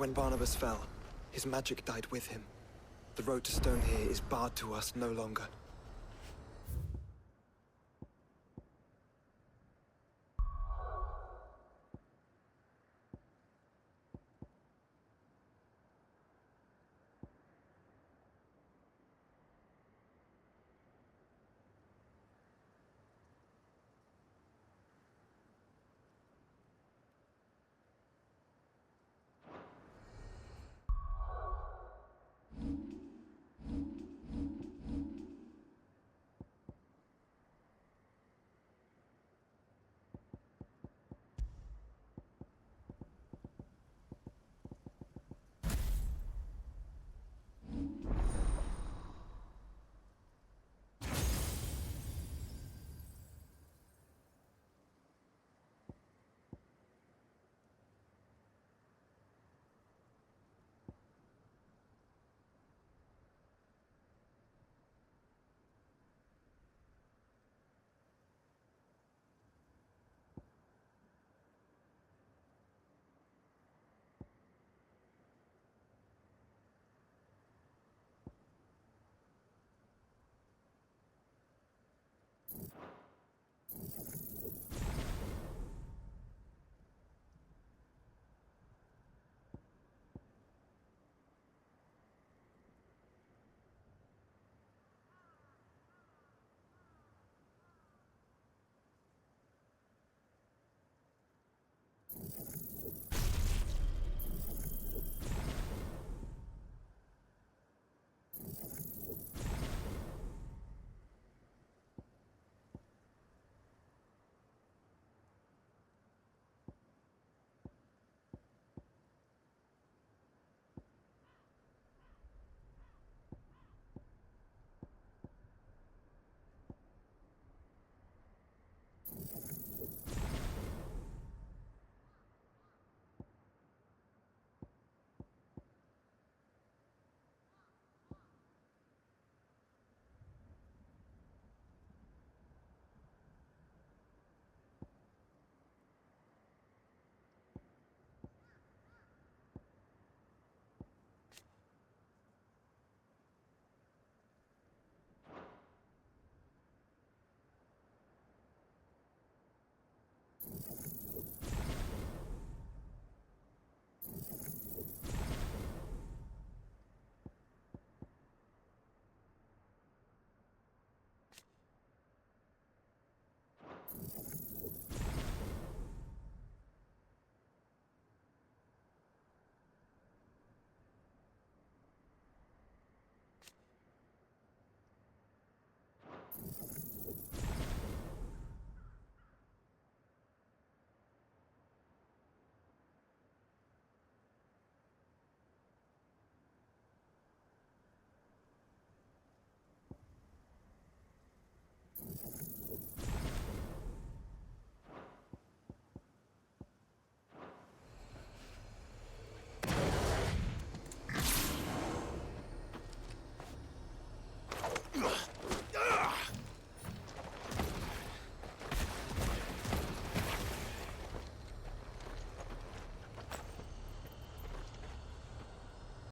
Q: When Barnabas fell, his magic died with him. The road to Stone here is barred to us no longer.